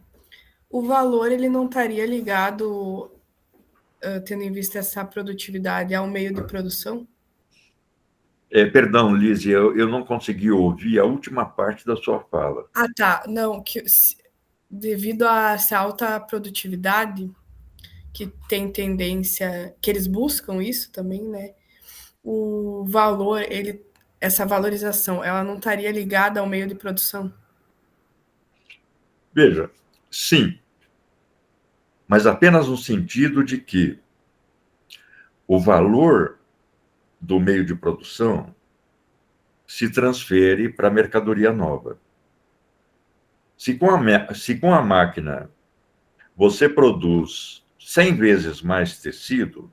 O valor, ele não estaria ligado, tendo em vista essa produtividade, ao meio de produção? Perdão, Lise, eu não consegui ouvir a última parte da sua fala. Ah, tá. Não, devido a essa alta produtividade, que tem tendência, que eles buscam isso também, né? O valor, essa valorização, ela não estaria ligada ao meio de produção? Veja, sim, mas apenas no sentido de que o valor do meio de produção se transfere para a mercadoria nova. Se com a máquina você produz 100 vezes mais tecido,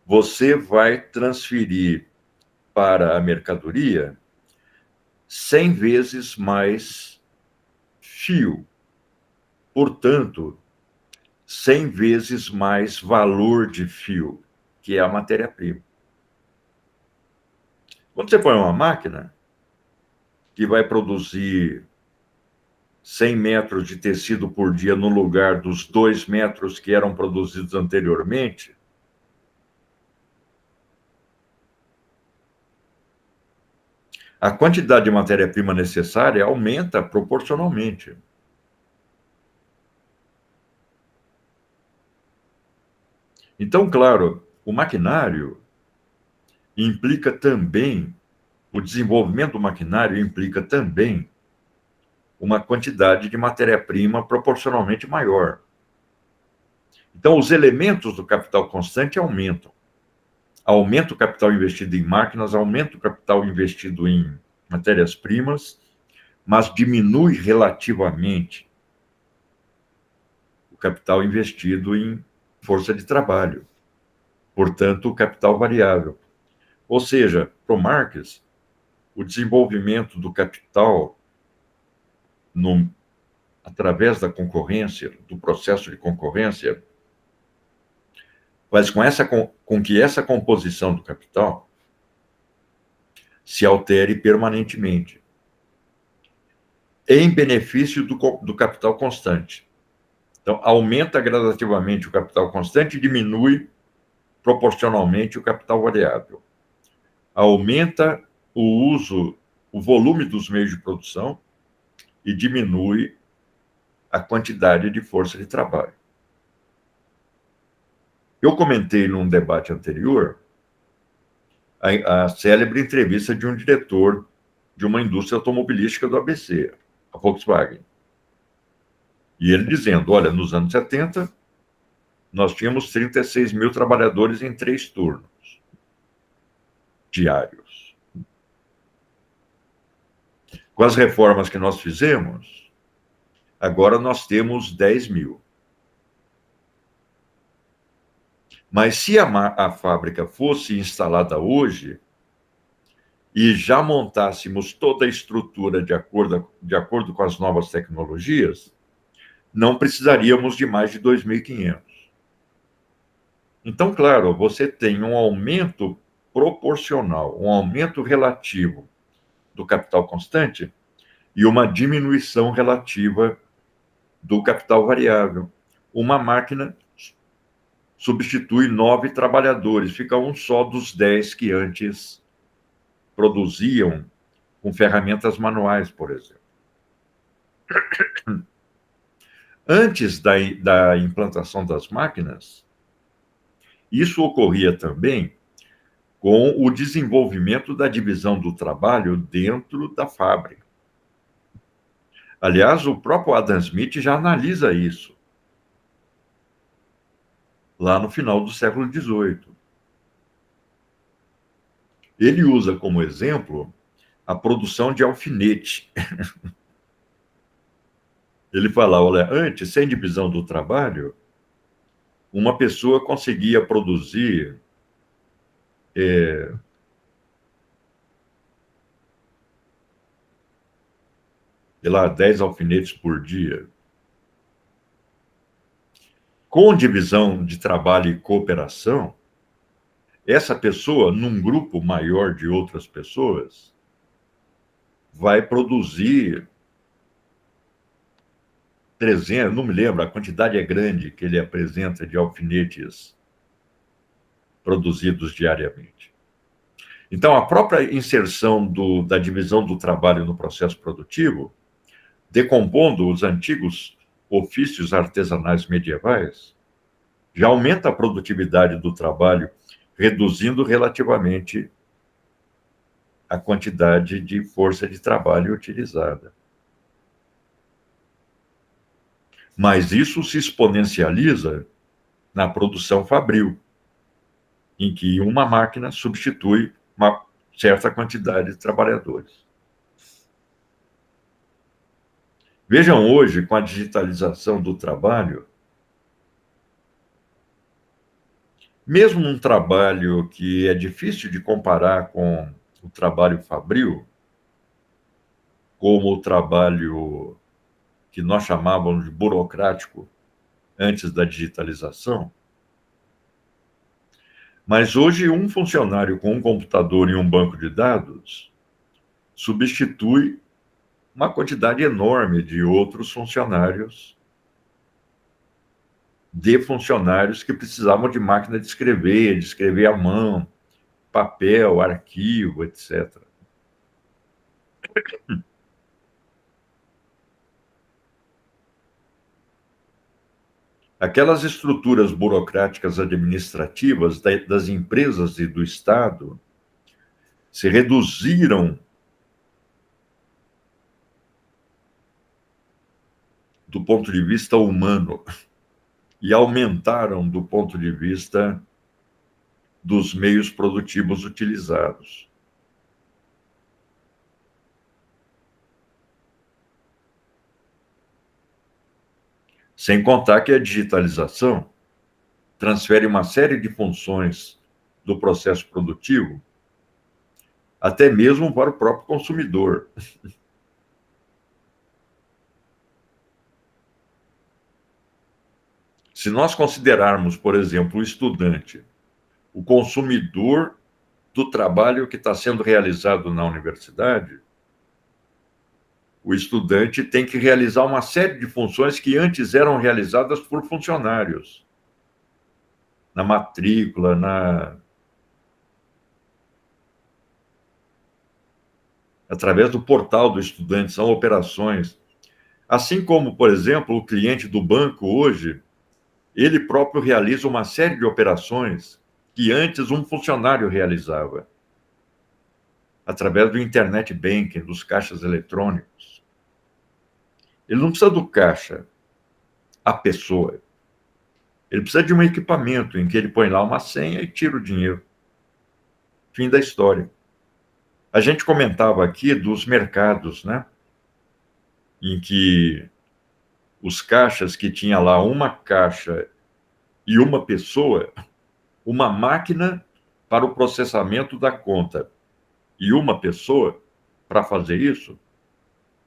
você vai transferir para a mercadoria 100 vezes mais fio. Portanto, 100 vezes mais valor de fio, que é a matéria-prima. Quando você põe uma máquina que vai produzir 100 metros de tecido por dia no lugar dos 2 metros que eram produzidos anteriormente, a quantidade de matéria-prima necessária aumenta proporcionalmente. Então, claro, o maquinário implica também, o desenvolvimento do maquinário implica também uma quantidade de matéria-prima proporcionalmente maior. Então, os elementos do capital constante aumentam. Aumenta o capital investido em máquinas, aumenta o capital investido em matérias-primas, mas diminui relativamente o capital investido em força de trabalho. Portanto, o capital variável. Ou seja, para o Marx, o desenvolvimento do capital através da concorrência, do processo de concorrência, faz com que essa composição do capital se altere permanentemente, em benefício do capital constante. Então, aumenta gradativamente o capital constante e diminui proporcionalmente o capital variável. Aumenta o volume dos meios de produção e diminui a quantidade de força de trabalho. Eu comentei num debate anterior a célebre entrevista de um diretor de uma indústria automobilística do ABC, a Volkswagen. E ele dizendo, olha, nos anos 70, nós tínhamos 36 mil trabalhadores em 3 turnos diários. Com as reformas que nós fizemos, agora nós temos 10 mil. Mas se a fábrica fosse instalada hoje e já montássemos toda a estrutura de acordo com as novas tecnologias, não precisaríamos de mais de 2.500. Então, claro, você tem um aumento proporcional, um aumento relativo do capital constante e uma diminuição relativa do capital variável. Uma máquina substitui 9 trabalhadores, fica um só dos 10 que antes produziam com ferramentas manuais, por exemplo. Antes da implantação das máquinas, isso ocorria também com o desenvolvimento da divisão do trabalho dentro da fábrica. Aliás, o próprio Adam Smith já analisa isso, lá no final do século XVIII. Ele usa como exemplo a produção de alfinete. Ele fala, olha, antes, sem divisão do trabalho, uma pessoa conseguia produzir sei lá, 10 alfinetes por dia. Com divisão de trabalho e cooperação, essa pessoa, num grupo maior de outras pessoas, vai produzir 300, não me lembro, a quantidade é grande que ele apresenta de alfinetes produzidos diariamente. Então, a própria inserção da divisão do trabalho no processo produtivo, decompondo os antigos ofícios artesanais medievais, já aumenta a produtividade do trabalho, reduzindo relativamente a quantidade de força de trabalho utilizada. Mas isso se exponencializa na produção fabril, em que uma máquina substitui uma certa quantidade de trabalhadores. Vejam hoje, com a digitalização do trabalho, mesmo um trabalho que é difícil de comparar com o trabalho fabril, como o trabalho que nós chamávamos de burocrático antes da digitalização, mas hoje um funcionário com um computador e um banco de dados substitui uma quantidade enorme de outros funcionários que precisavam de máquina de escrever à mão, papel, arquivo, etc. Aquelas estruturas burocráticas administrativas das empresas e do Estado se reduziram do ponto de vista humano e aumentaram do ponto de vista dos meios produtivos utilizados. Sem contar que a digitalização transfere uma série de funções do processo produtivo, até mesmo para o próprio consumidor. Se nós considerarmos, por exemplo, o estudante, o consumidor do trabalho que está sendo realizado na universidade, o estudante tem que realizar uma série de funções que antes eram realizadas por funcionários. Na matrícula, através do portal do estudante, são operações. Assim como, por exemplo, o cliente do banco hoje, ele próprio realiza uma série de operações que antes um funcionário realizava, através do internet banking, dos caixas eletrônicos. Ele não precisa do caixa, a pessoa. Ele precisa de um equipamento em que ele põe lá uma senha e tira o dinheiro. Fim da história. A gente comentava aqui dos mercados, né? Em que os caixas que tinha lá uma caixa e uma pessoa, uma máquina para o processamento da conta e uma pessoa para fazer isso,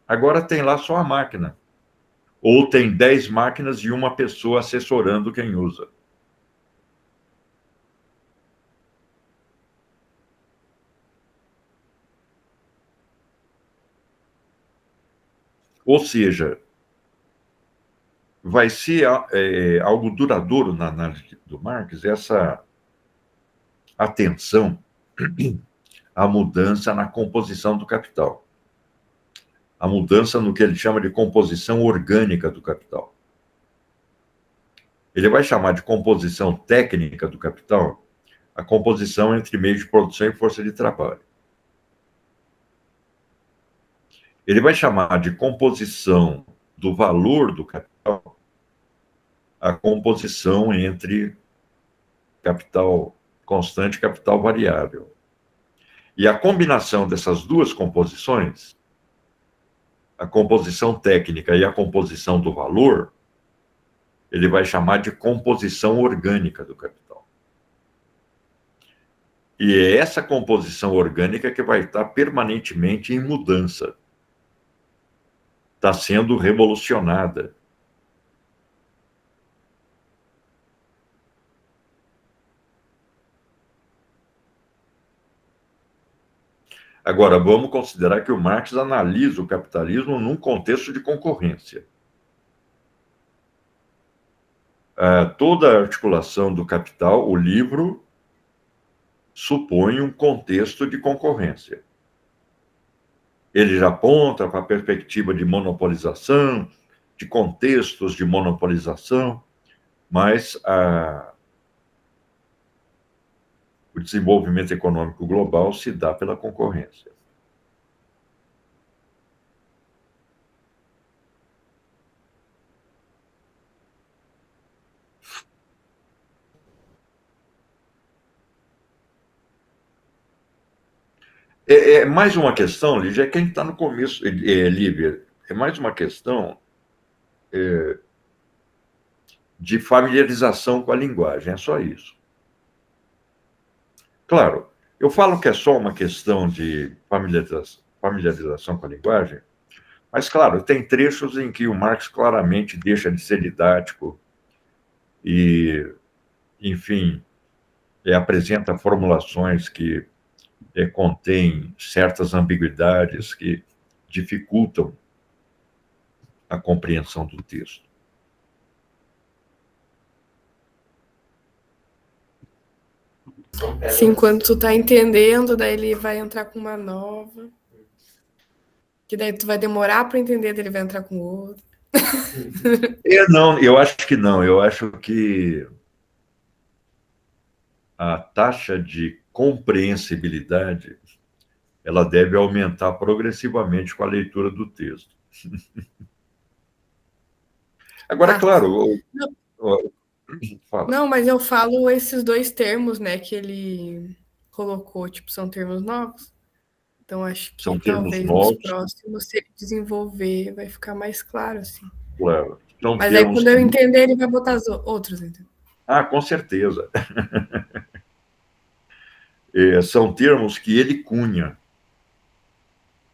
agora tem lá só a máquina. Ou tem 10 máquinas e uma pessoa assessorando quem usa. Ou seja, vai ser algo duradouro na análise do Marx, essa atenção à mudança na composição do capital. A mudança no que ele chama de composição orgânica do capital. Ele vai chamar de composição técnica do capital a composição entre meios de produção e força de trabalho. Ele vai chamar de composição do valor do capital a composição entre capital constante e capital variável. E a combinação dessas duas composições, a composição técnica e a composição do valor, ele vai chamar de composição orgânica do capital. E é essa composição orgânica que vai estar permanentemente em mudança. Está sendo revolucionada. Agora, vamos considerar que o Marx analisa o capitalismo num contexto de concorrência. Toda a articulação do capital, o livro, supõe um contexto de concorrência. Ele já aponta para a perspectiva de monopolização, de contextos de monopolização, mas o desenvolvimento econômico global se dá pela concorrência. É mais uma questão, Lígia, é quem está no começo, Lívia, é mais uma questão de familiarização com a linguagem, é só isso. Claro, eu falo que é só uma questão de familiarização com a linguagem, mas, claro, tem trechos em que o Marx claramente deixa de ser didático e, enfim, apresenta formulações que contêm certas ambiguidades que dificultam a compreensão do texto. Assim, quando tu tá entendendo, daí ele vai entrar com uma nova. Que daí tu vai demorar para entender, daí ele vai entrar com o outro. Não, eu acho que não. Eu acho que a taxa de compreensibilidade ela deve aumentar progressivamente com a leitura do texto. Agora, claro, fala. Não, mas eu falo esses dois termos, né, que ele colocou, tipo, são termos novos. Então, acho São que termos talvez nos novos, próximos, se ele desenvolver, vai ficar mais claro, assim. claro. São Mas aí, termos quando eu que... entender, ele vai botar os outros, entendeu? Com certeza. São termos que ele cunha.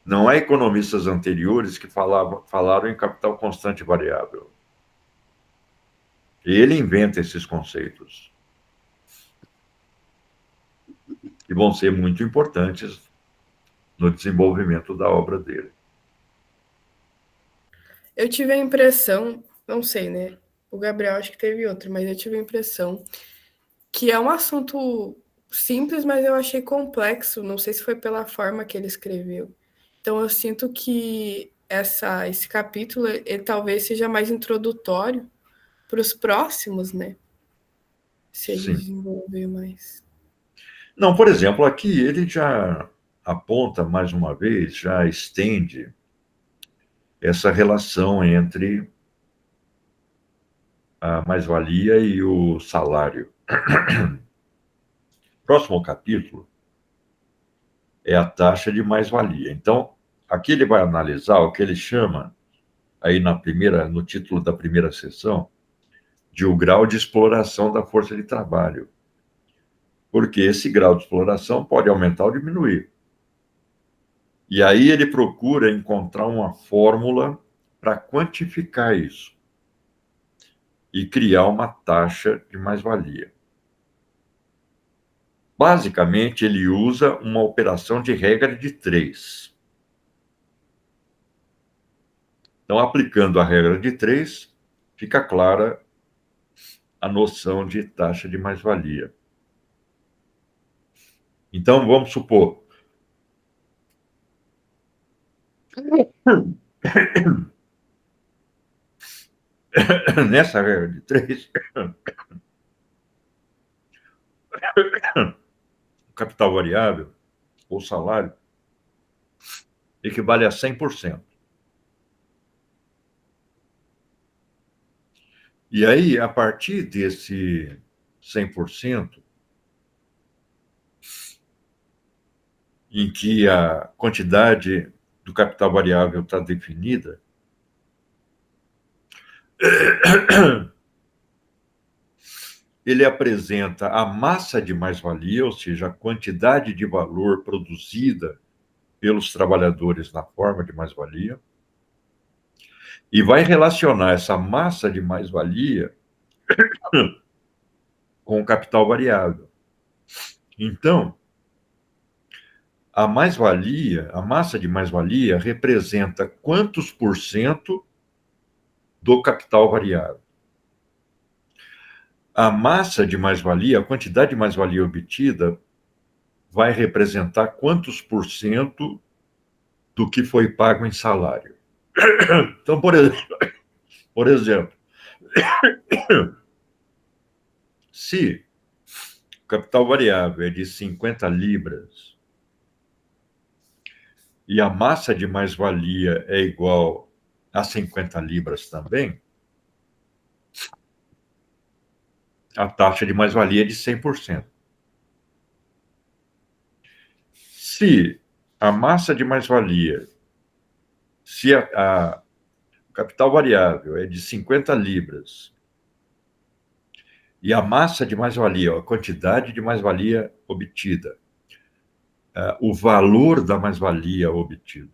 Não há economistas anteriores que falaram em capital constante variável. Ele inventa esses conceitos, que vão ser muito importantes no desenvolvimento da obra dele. Eu tive a impressão, não sei, né? O Gabriel acho que teve outra, mas eu tive a impressão que é um assunto simples, mas eu achei complexo. Não sei se foi pela forma que ele escreveu. Então eu sinto que esse capítulo ele talvez seja mais introdutório para os próximos, né? Se ele Sim. desenvolver mais. Não, por exemplo, aqui ele já aponta mais uma vez, já estende essa relação entre a mais-valia e o salário. Próximo capítulo é a taxa de mais-valia. Então, aqui ele vai analisar o que ele chama, aí no título da primeira sessão, de o grau de exploração da força de trabalho. Porque esse grau de exploração pode aumentar ou diminuir. E aí ele procura encontrar uma fórmula para quantificar isso e criar uma taxa de mais-valia. Basicamente, ele usa uma operação de regra de 3. Então, aplicando a regra de 3, fica clara a noção de taxa de mais-valia. Então, vamos supor. Nessa regra de 3, o capital variável, ou salário, equivale a 100%. E aí, a partir desse 100%, em que a quantidade do capital variável está definida, ele apresenta a massa de mais-valia, ou seja, a quantidade de valor produzida pelos trabalhadores na forma de mais-valia, e vai relacionar essa massa de mais-valia com o capital variável. Então, a mais-valia, a massa de mais-valia representa quantos por cento do capital variável. A massa de mais-valia, a quantidade de mais-valia obtida, vai representar quantos por cento do que foi pago em salário. Então, por exemplo, se o capital variável é de 50 libras e a massa de mais-valia é igual a 50 libras também, a taxa de mais-valia é de 100%. Se a massa de mais-valia, se o capital variável é de 50 libras e a massa de mais-valia, a quantidade de mais-valia obtida, o valor da mais-valia obtido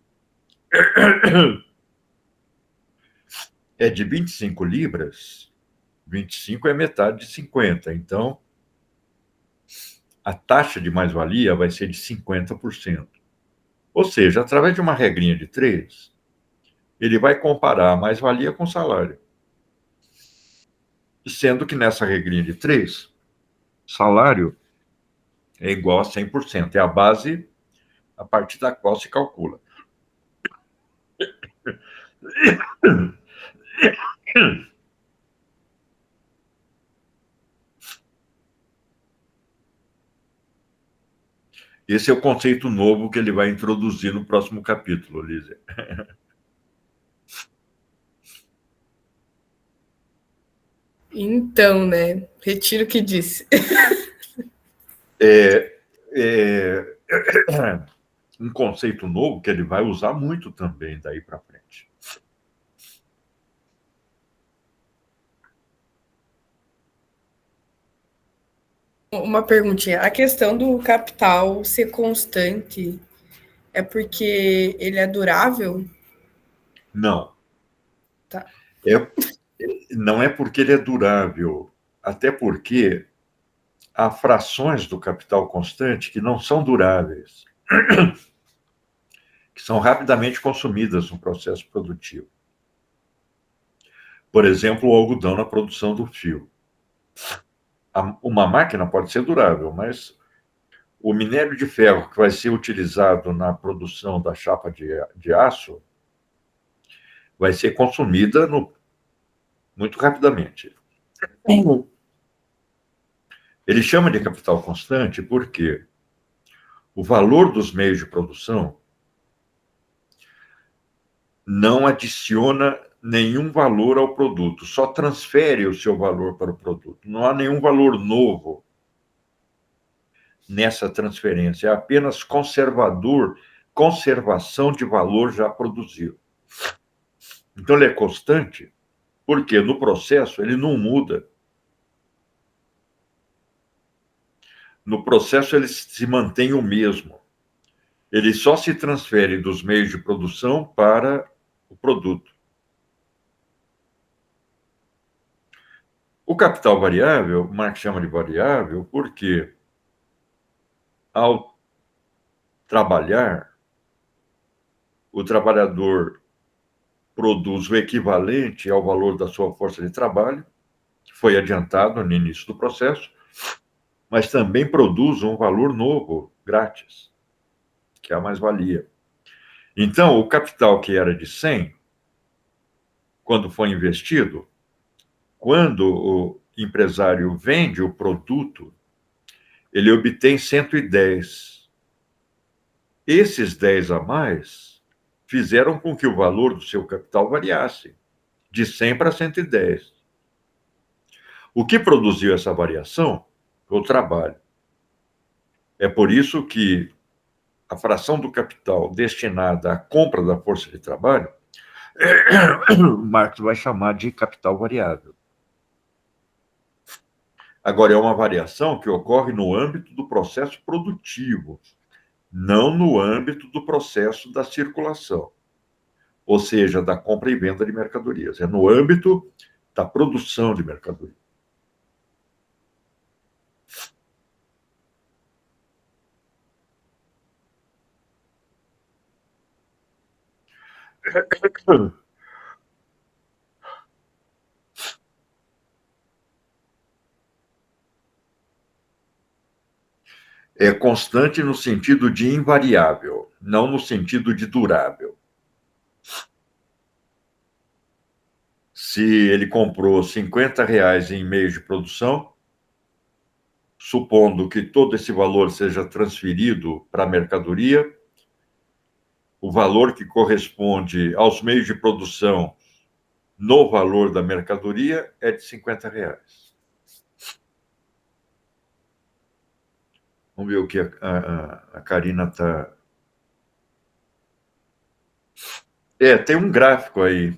é de 25 libras, 25 é metade de 50. Então, a taxa de mais-valia vai ser de 50%. Ou seja, através de uma regrinha de 3, ele vai comparar a mais-valia com o salário. Sendo que nessa regrinha de 3, salário é igual a 100%. É a base a partir da qual se calcula. Esse é o conceito novo que ele vai introduzir no próximo capítulo, Lízia. Então, né? Retiro o que disse. Um conceito novo que ele vai usar muito também daí para frente. Uma perguntinha. A questão do capital ser constante é porque ele é durável? Não. Tá. Não é porque ele é durável, até porque há frações do capital constante que não são duráveis, que são rapidamente consumidas no processo produtivo. Por exemplo, o algodão na produção do fio. Uma máquina pode ser durável, mas o minério de ferro que vai ser utilizado na produção da chapa de aço vai ser consumida muito rapidamente. Ele chama de capital constante porque o valor dos meios de produção não adiciona nenhum valor ao produto, só transfere o seu valor para o produto. Não há nenhum valor novo nessa transferência, é apenas conservação de valor já produzido. Então, ele é constante porque no processo ele não muda. No processo ele se mantém o mesmo. Ele só se transfere dos meios de produção para o produto. O capital variável, Marx chama de variável porque ao trabalhar, o trabalhador produz o equivalente ao valor da sua força de trabalho, que foi adiantado no início do processo, mas também produz um valor novo, grátis, que é a mais-valia. Então, o capital que era de 100, quando foi investido, quando o empresário vende o produto, ele obtém 110. Esses 10 a mais fizeram com que o valor do seu capital variasse de 100 para 110. O que produziu essa variação foi o trabalho. É por isso que a fração do capital destinada à compra da força de trabalho, Marx vai chamar de capital variável. Agora, é uma variação que ocorre no âmbito do processo produtivo, não no âmbito do processo da circulação, ou seja, da compra e venda de mercadorias. É no âmbito da produção de mercadorias. É constante no sentido de invariável, não no sentido de durável. Se ele comprou R$ 50 em meios de produção, supondo que todo esse valor seja transferido para a mercadoria, o valor que corresponde aos meios de produção no valor da mercadoria é de R$ 50. Vamos ver o que a Karina está... tem um gráfico aí.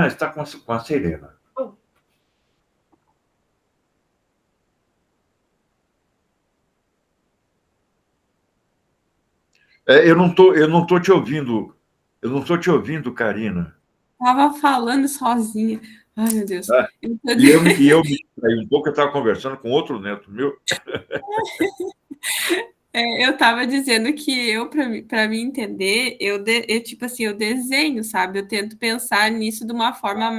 Está com a Serena. Eu não tô te ouvindo. Eu não estou te ouvindo, Karina. Estava falando sozinha. Ai, meu Deus. E eu me distraí um pouco, eu estava conversando com outro neto meu. Eu estava dizendo que para mim entender, tipo assim, eu desenho, sabe? Eu tento pensar nisso de uma forma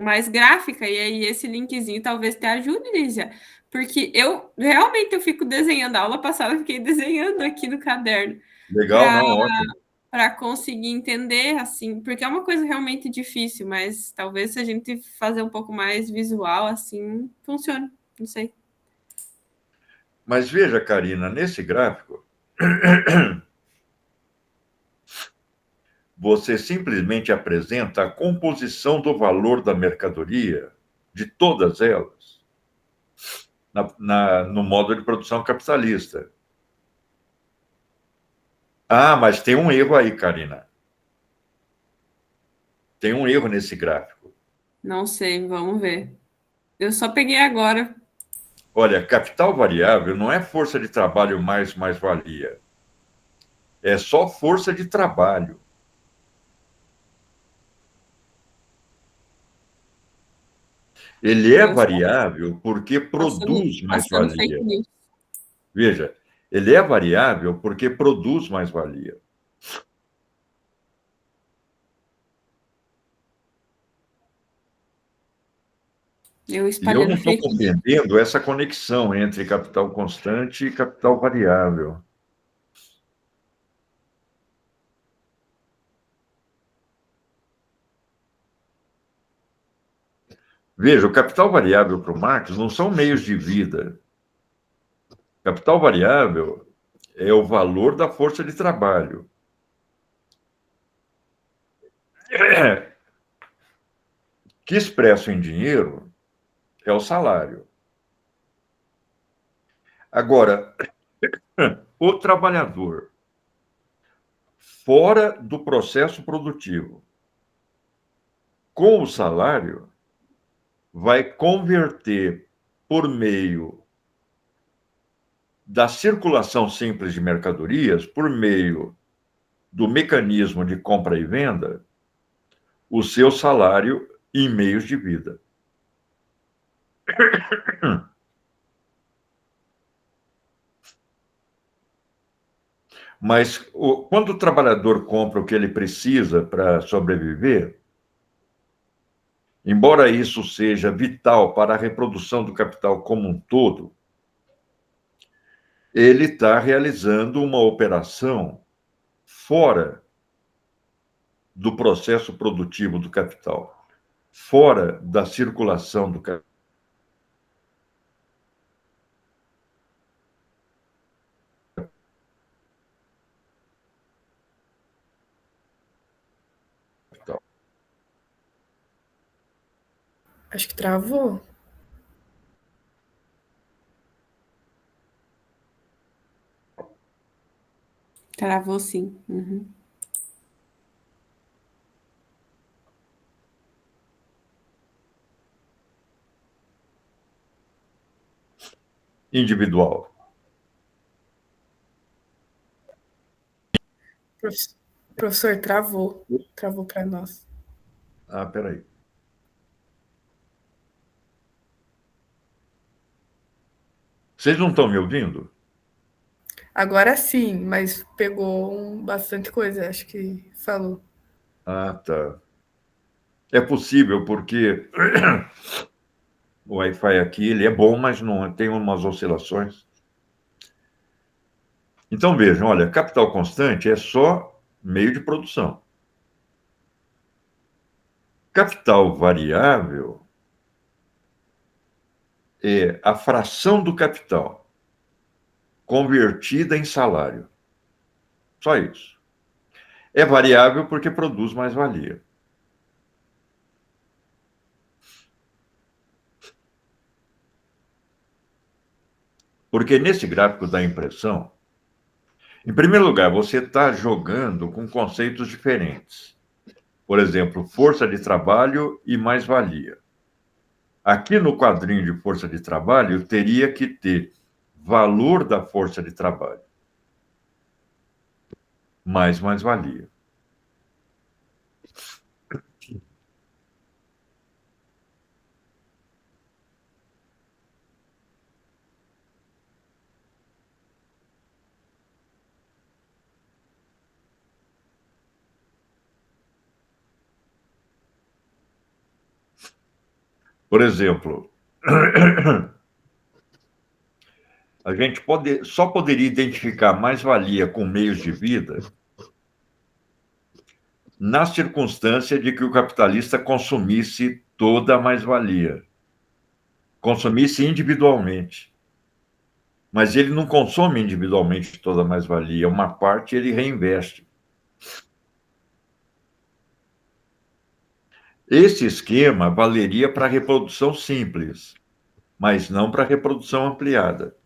mais gráfica, e aí esse linkzinho talvez te ajude, Lígia. Porque eu realmente fico desenhando. A aula passada eu fiquei desenhando aqui no caderno Legal, não? Ótimo. para conseguir entender, assim, porque é uma coisa realmente difícil, mas talvez se a gente fazer um pouco mais visual, assim, funcione. Não sei. Mas veja, Karina, nesse gráfico, você simplesmente apresenta a composição do valor da mercadoria, de todas elas, no modo de produção capitalista. Ah, mas tem um erro aí, Karina. Tem um erro nesse gráfico. Não sei, vamos ver. Eu só peguei agora. Olha, capital variável não é força de trabalho mais mais-valia. É só força de trabalho. Ele é Nossa, variável porque produz passando fake mais-valia. news. Veja, ele é variável porque produz mais-valia. Eu E eu espalhando não estou fake news. compreendendo essa conexão entre capital constante e capital variável. Veja, o capital variável para o Marx não são meios de vida. Capital variável é o valor da força de trabalho. Que expresso em dinheiro é o salário. Agora, o trabalhador, fora do processo produtivo, com o salário, vai converter por meio da circulação simples de mercadorias, por meio do mecanismo de compra e venda, o seu salário em meios de vida. Mas quando o trabalhador compra o que ele precisa para sobreviver, embora isso seja vital para a reprodução do capital como um todo, ele está realizando uma operação fora do processo produtivo do capital, fora da circulação do capital. Acho que travou. Travou sim. Uhum. Individual. Professor, travou. Travou para nós. Ah, peraí. Vocês não estão me ouvindo? Agora sim, mas pegou bastante coisa, acho que falou. Ah, tá. É possível, porque o Wi-Fi aqui ele é bom, mas não tem umas oscilações. Então vejam, olha, capital constante é só meio de produção. Capital variável é a fração do capital convertida em salário. Só isso. É variável porque produz mais-valia. Porque nesse gráfico dá a impressão, em primeiro lugar, você está jogando com conceitos diferentes. Por exemplo, força de trabalho e mais-valia. Aqui no quadrinho de força de trabalho, teria que ter valor da força de trabalho, mais-valia. Por exemplo, a gente só poderia identificar mais-valia com meios de vida na circunstância de que o capitalista consumisse toda a mais-valia, consumisse individualmente. Mas ele não consome individualmente toda a mais-valia, uma parte ele reinveste. Esse esquema valeria para a reprodução simples, mas não para a reprodução ampliada.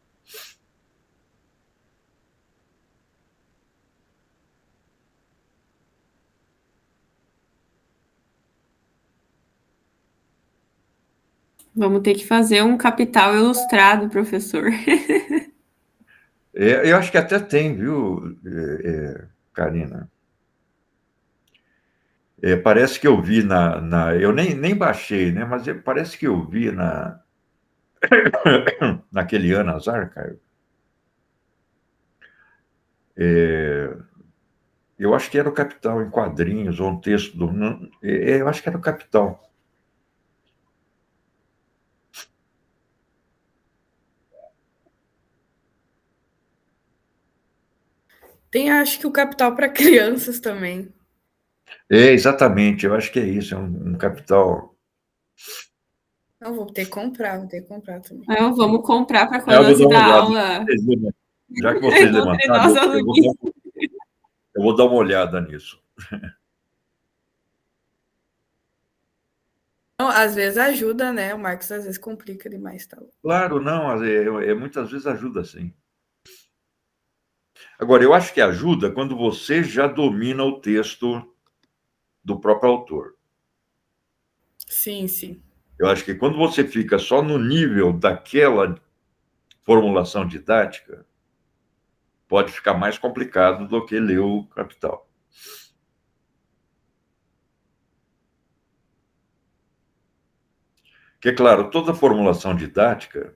Vamos ter que fazer um capital ilustrado, professor. Eu acho que até tem, viu, Karina? Parece que eu vi eu nem baixei, né? Mas parece que eu vi naquele Anas Archive. Eu acho que era o Capital em quadrinhos, ou um texto do. Eu acho que era o Capital. Tem, acho que o Capital para crianças também. Exatamente, eu acho que é isso, é um Capital. Não, vou ter que comprar também. Então, vamos comprar para Eu quando vou nós dar ir uma dar olhada. aula. Já que vocês Vamos treinar levantaram, os aluguinhos. eu vou dar uma olhada nisso. Não, às vezes ajuda, né? O Marcos às vezes complica demais, tá? Claro, não, muitas vezes ajuda sim. Agora, eu acho que ajuda quando você já domina o texto do próprio autor. Sim, sim. Eu acho que quando você fica só no nível daquela formulação didática, pode ficar mais complicado do que ler o Capital. Porque, claro, toda formulação didática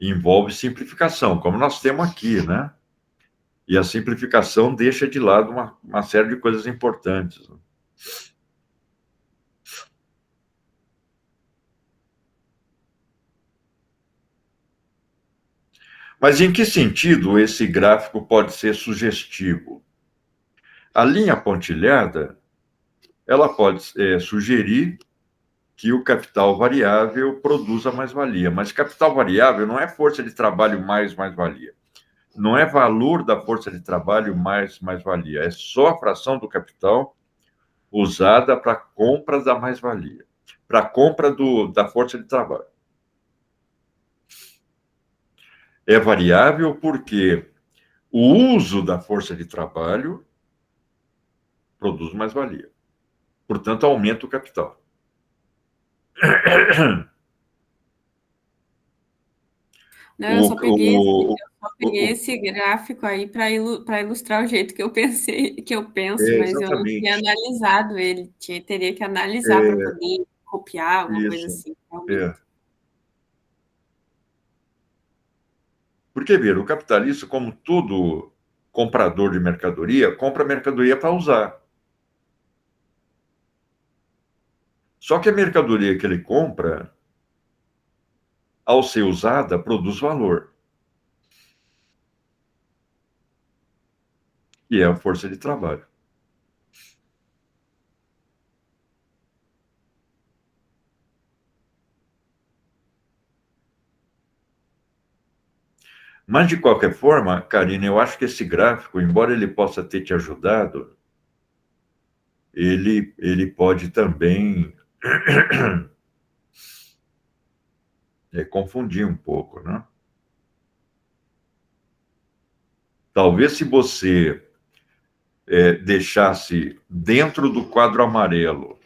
envolve simplificação, como nós temos aqui, né? E a simplificação deixa de lado uma série de coisas importantes. Mas em que sentido esse gráfico pode ser sugestivo? A linha pontilhada, ela pode sugerir que o capital variável produza mais-valia, mas capital variável não é força de trabalho mais mais-valia. Não é valor da força de trabalho mais mais-valia, é só a fração do capital usada para compra da mais-valia, para compra da força de trabalho. É variável porque o uso da força de trabalho produz mais-valia. Portanto, aumenta o capital. Não, eu O, só peguei, o, o, esse gráfico aí para ilustrar o jeito que eu pensei, que eu penso, mas eu não tinha exatamente. analisado ele. Teria que analisar para poder copiar alguma coisa Isso. assim, realmente. É. Porque, ver, o capitalista, como todo comprador de mercadoria, compra mercadoria para usar. Só que a mercadoria que ele compra, ao ser usada, produz valor. E é a força de trabalho. Mas, de qualquer forma, Karina, eu acho que esse gráfico, embora ele possa ter te ajudado, ele pode também confundir um pouco, né? Talvez se você deixasse dentro do quadro amarelo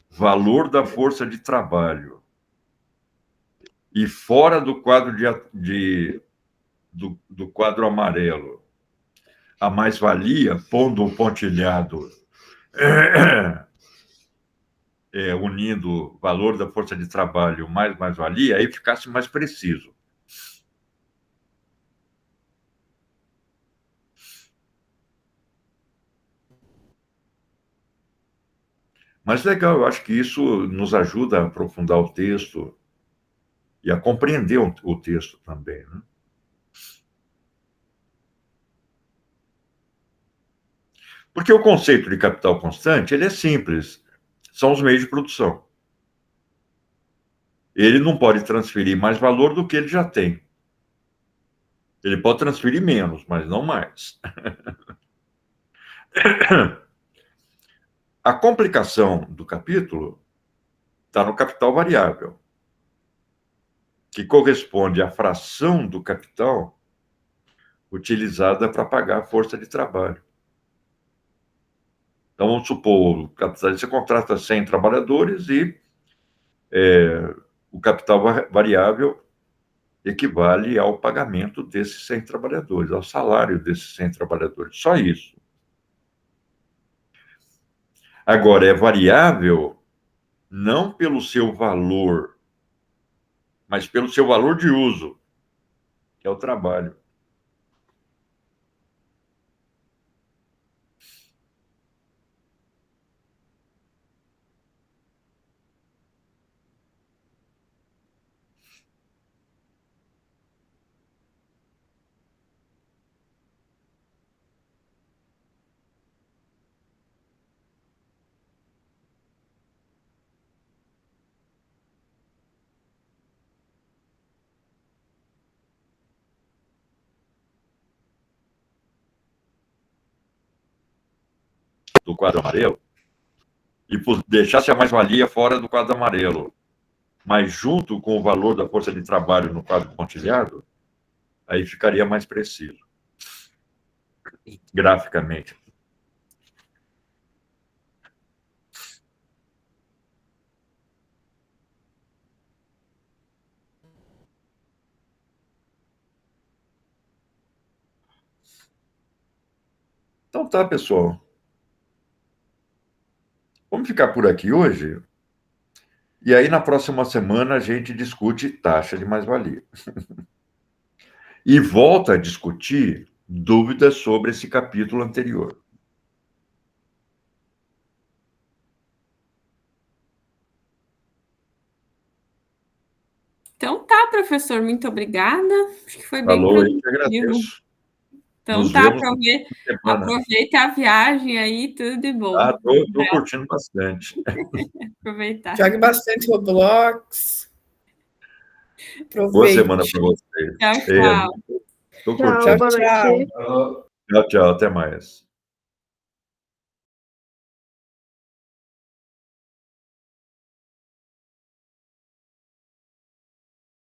valor da força de trabalho e fora do quadro do quadro amarelo a mais-valia, pondo o pontilhado unindo o valor da força de trabalho mais mais-valia, aí ficasse mais preciso. Mas legal, eu acho que isso nos ajuda a aprofundar o texto e a compreender o texto também, né? Porque o conceito de capital constante, ele é simples, são os meios de produção. Ele não pode transferir mais valor do que ele já tem. Ele pode transferir menos, mas não mais. A complicação do capítulo está no capital variável, que corresponde à fração do capital utilizada para pagar a força de trabalho. Então, vamos supor, você contrata 100 trabalhadores e o capital variável equivale ao pagamento desses 100 trabalhadores, ao salário desses 100 trabalhadores. Só isso. Agora, é variável não pelo seu valor, mas pelo seu valor de uso, que é o trabalho. Do quadro amarelo, e deixasse a mais-valia fora do quadro amarelo, mas junto com o valor da força de trabalho no quadro pontilhado, aí ficaria mais preciso, graficamente. Então tá, pessoal. Vamos ficar por aqui hoje. E aí, na próxima semana, a gente discute taxa de mais-valia. E volta a discutir dúvidas sobre esse capítulo anterior. Então tá, professor, muito obrigada. Acho que foi bem Falou, eu que produtivo. agradeço. Então Nos tá, vemos na semana. aproveita a viagem aí, tudo de bom. Ah, tô curtindo bastante. Aproveitar. Jogue bastante Roblox. Boa Aproveite. semana para vocês. Tchau, tchau. Tô Tchau, curtindo. boa noite. Tchau, tchau. Até mais.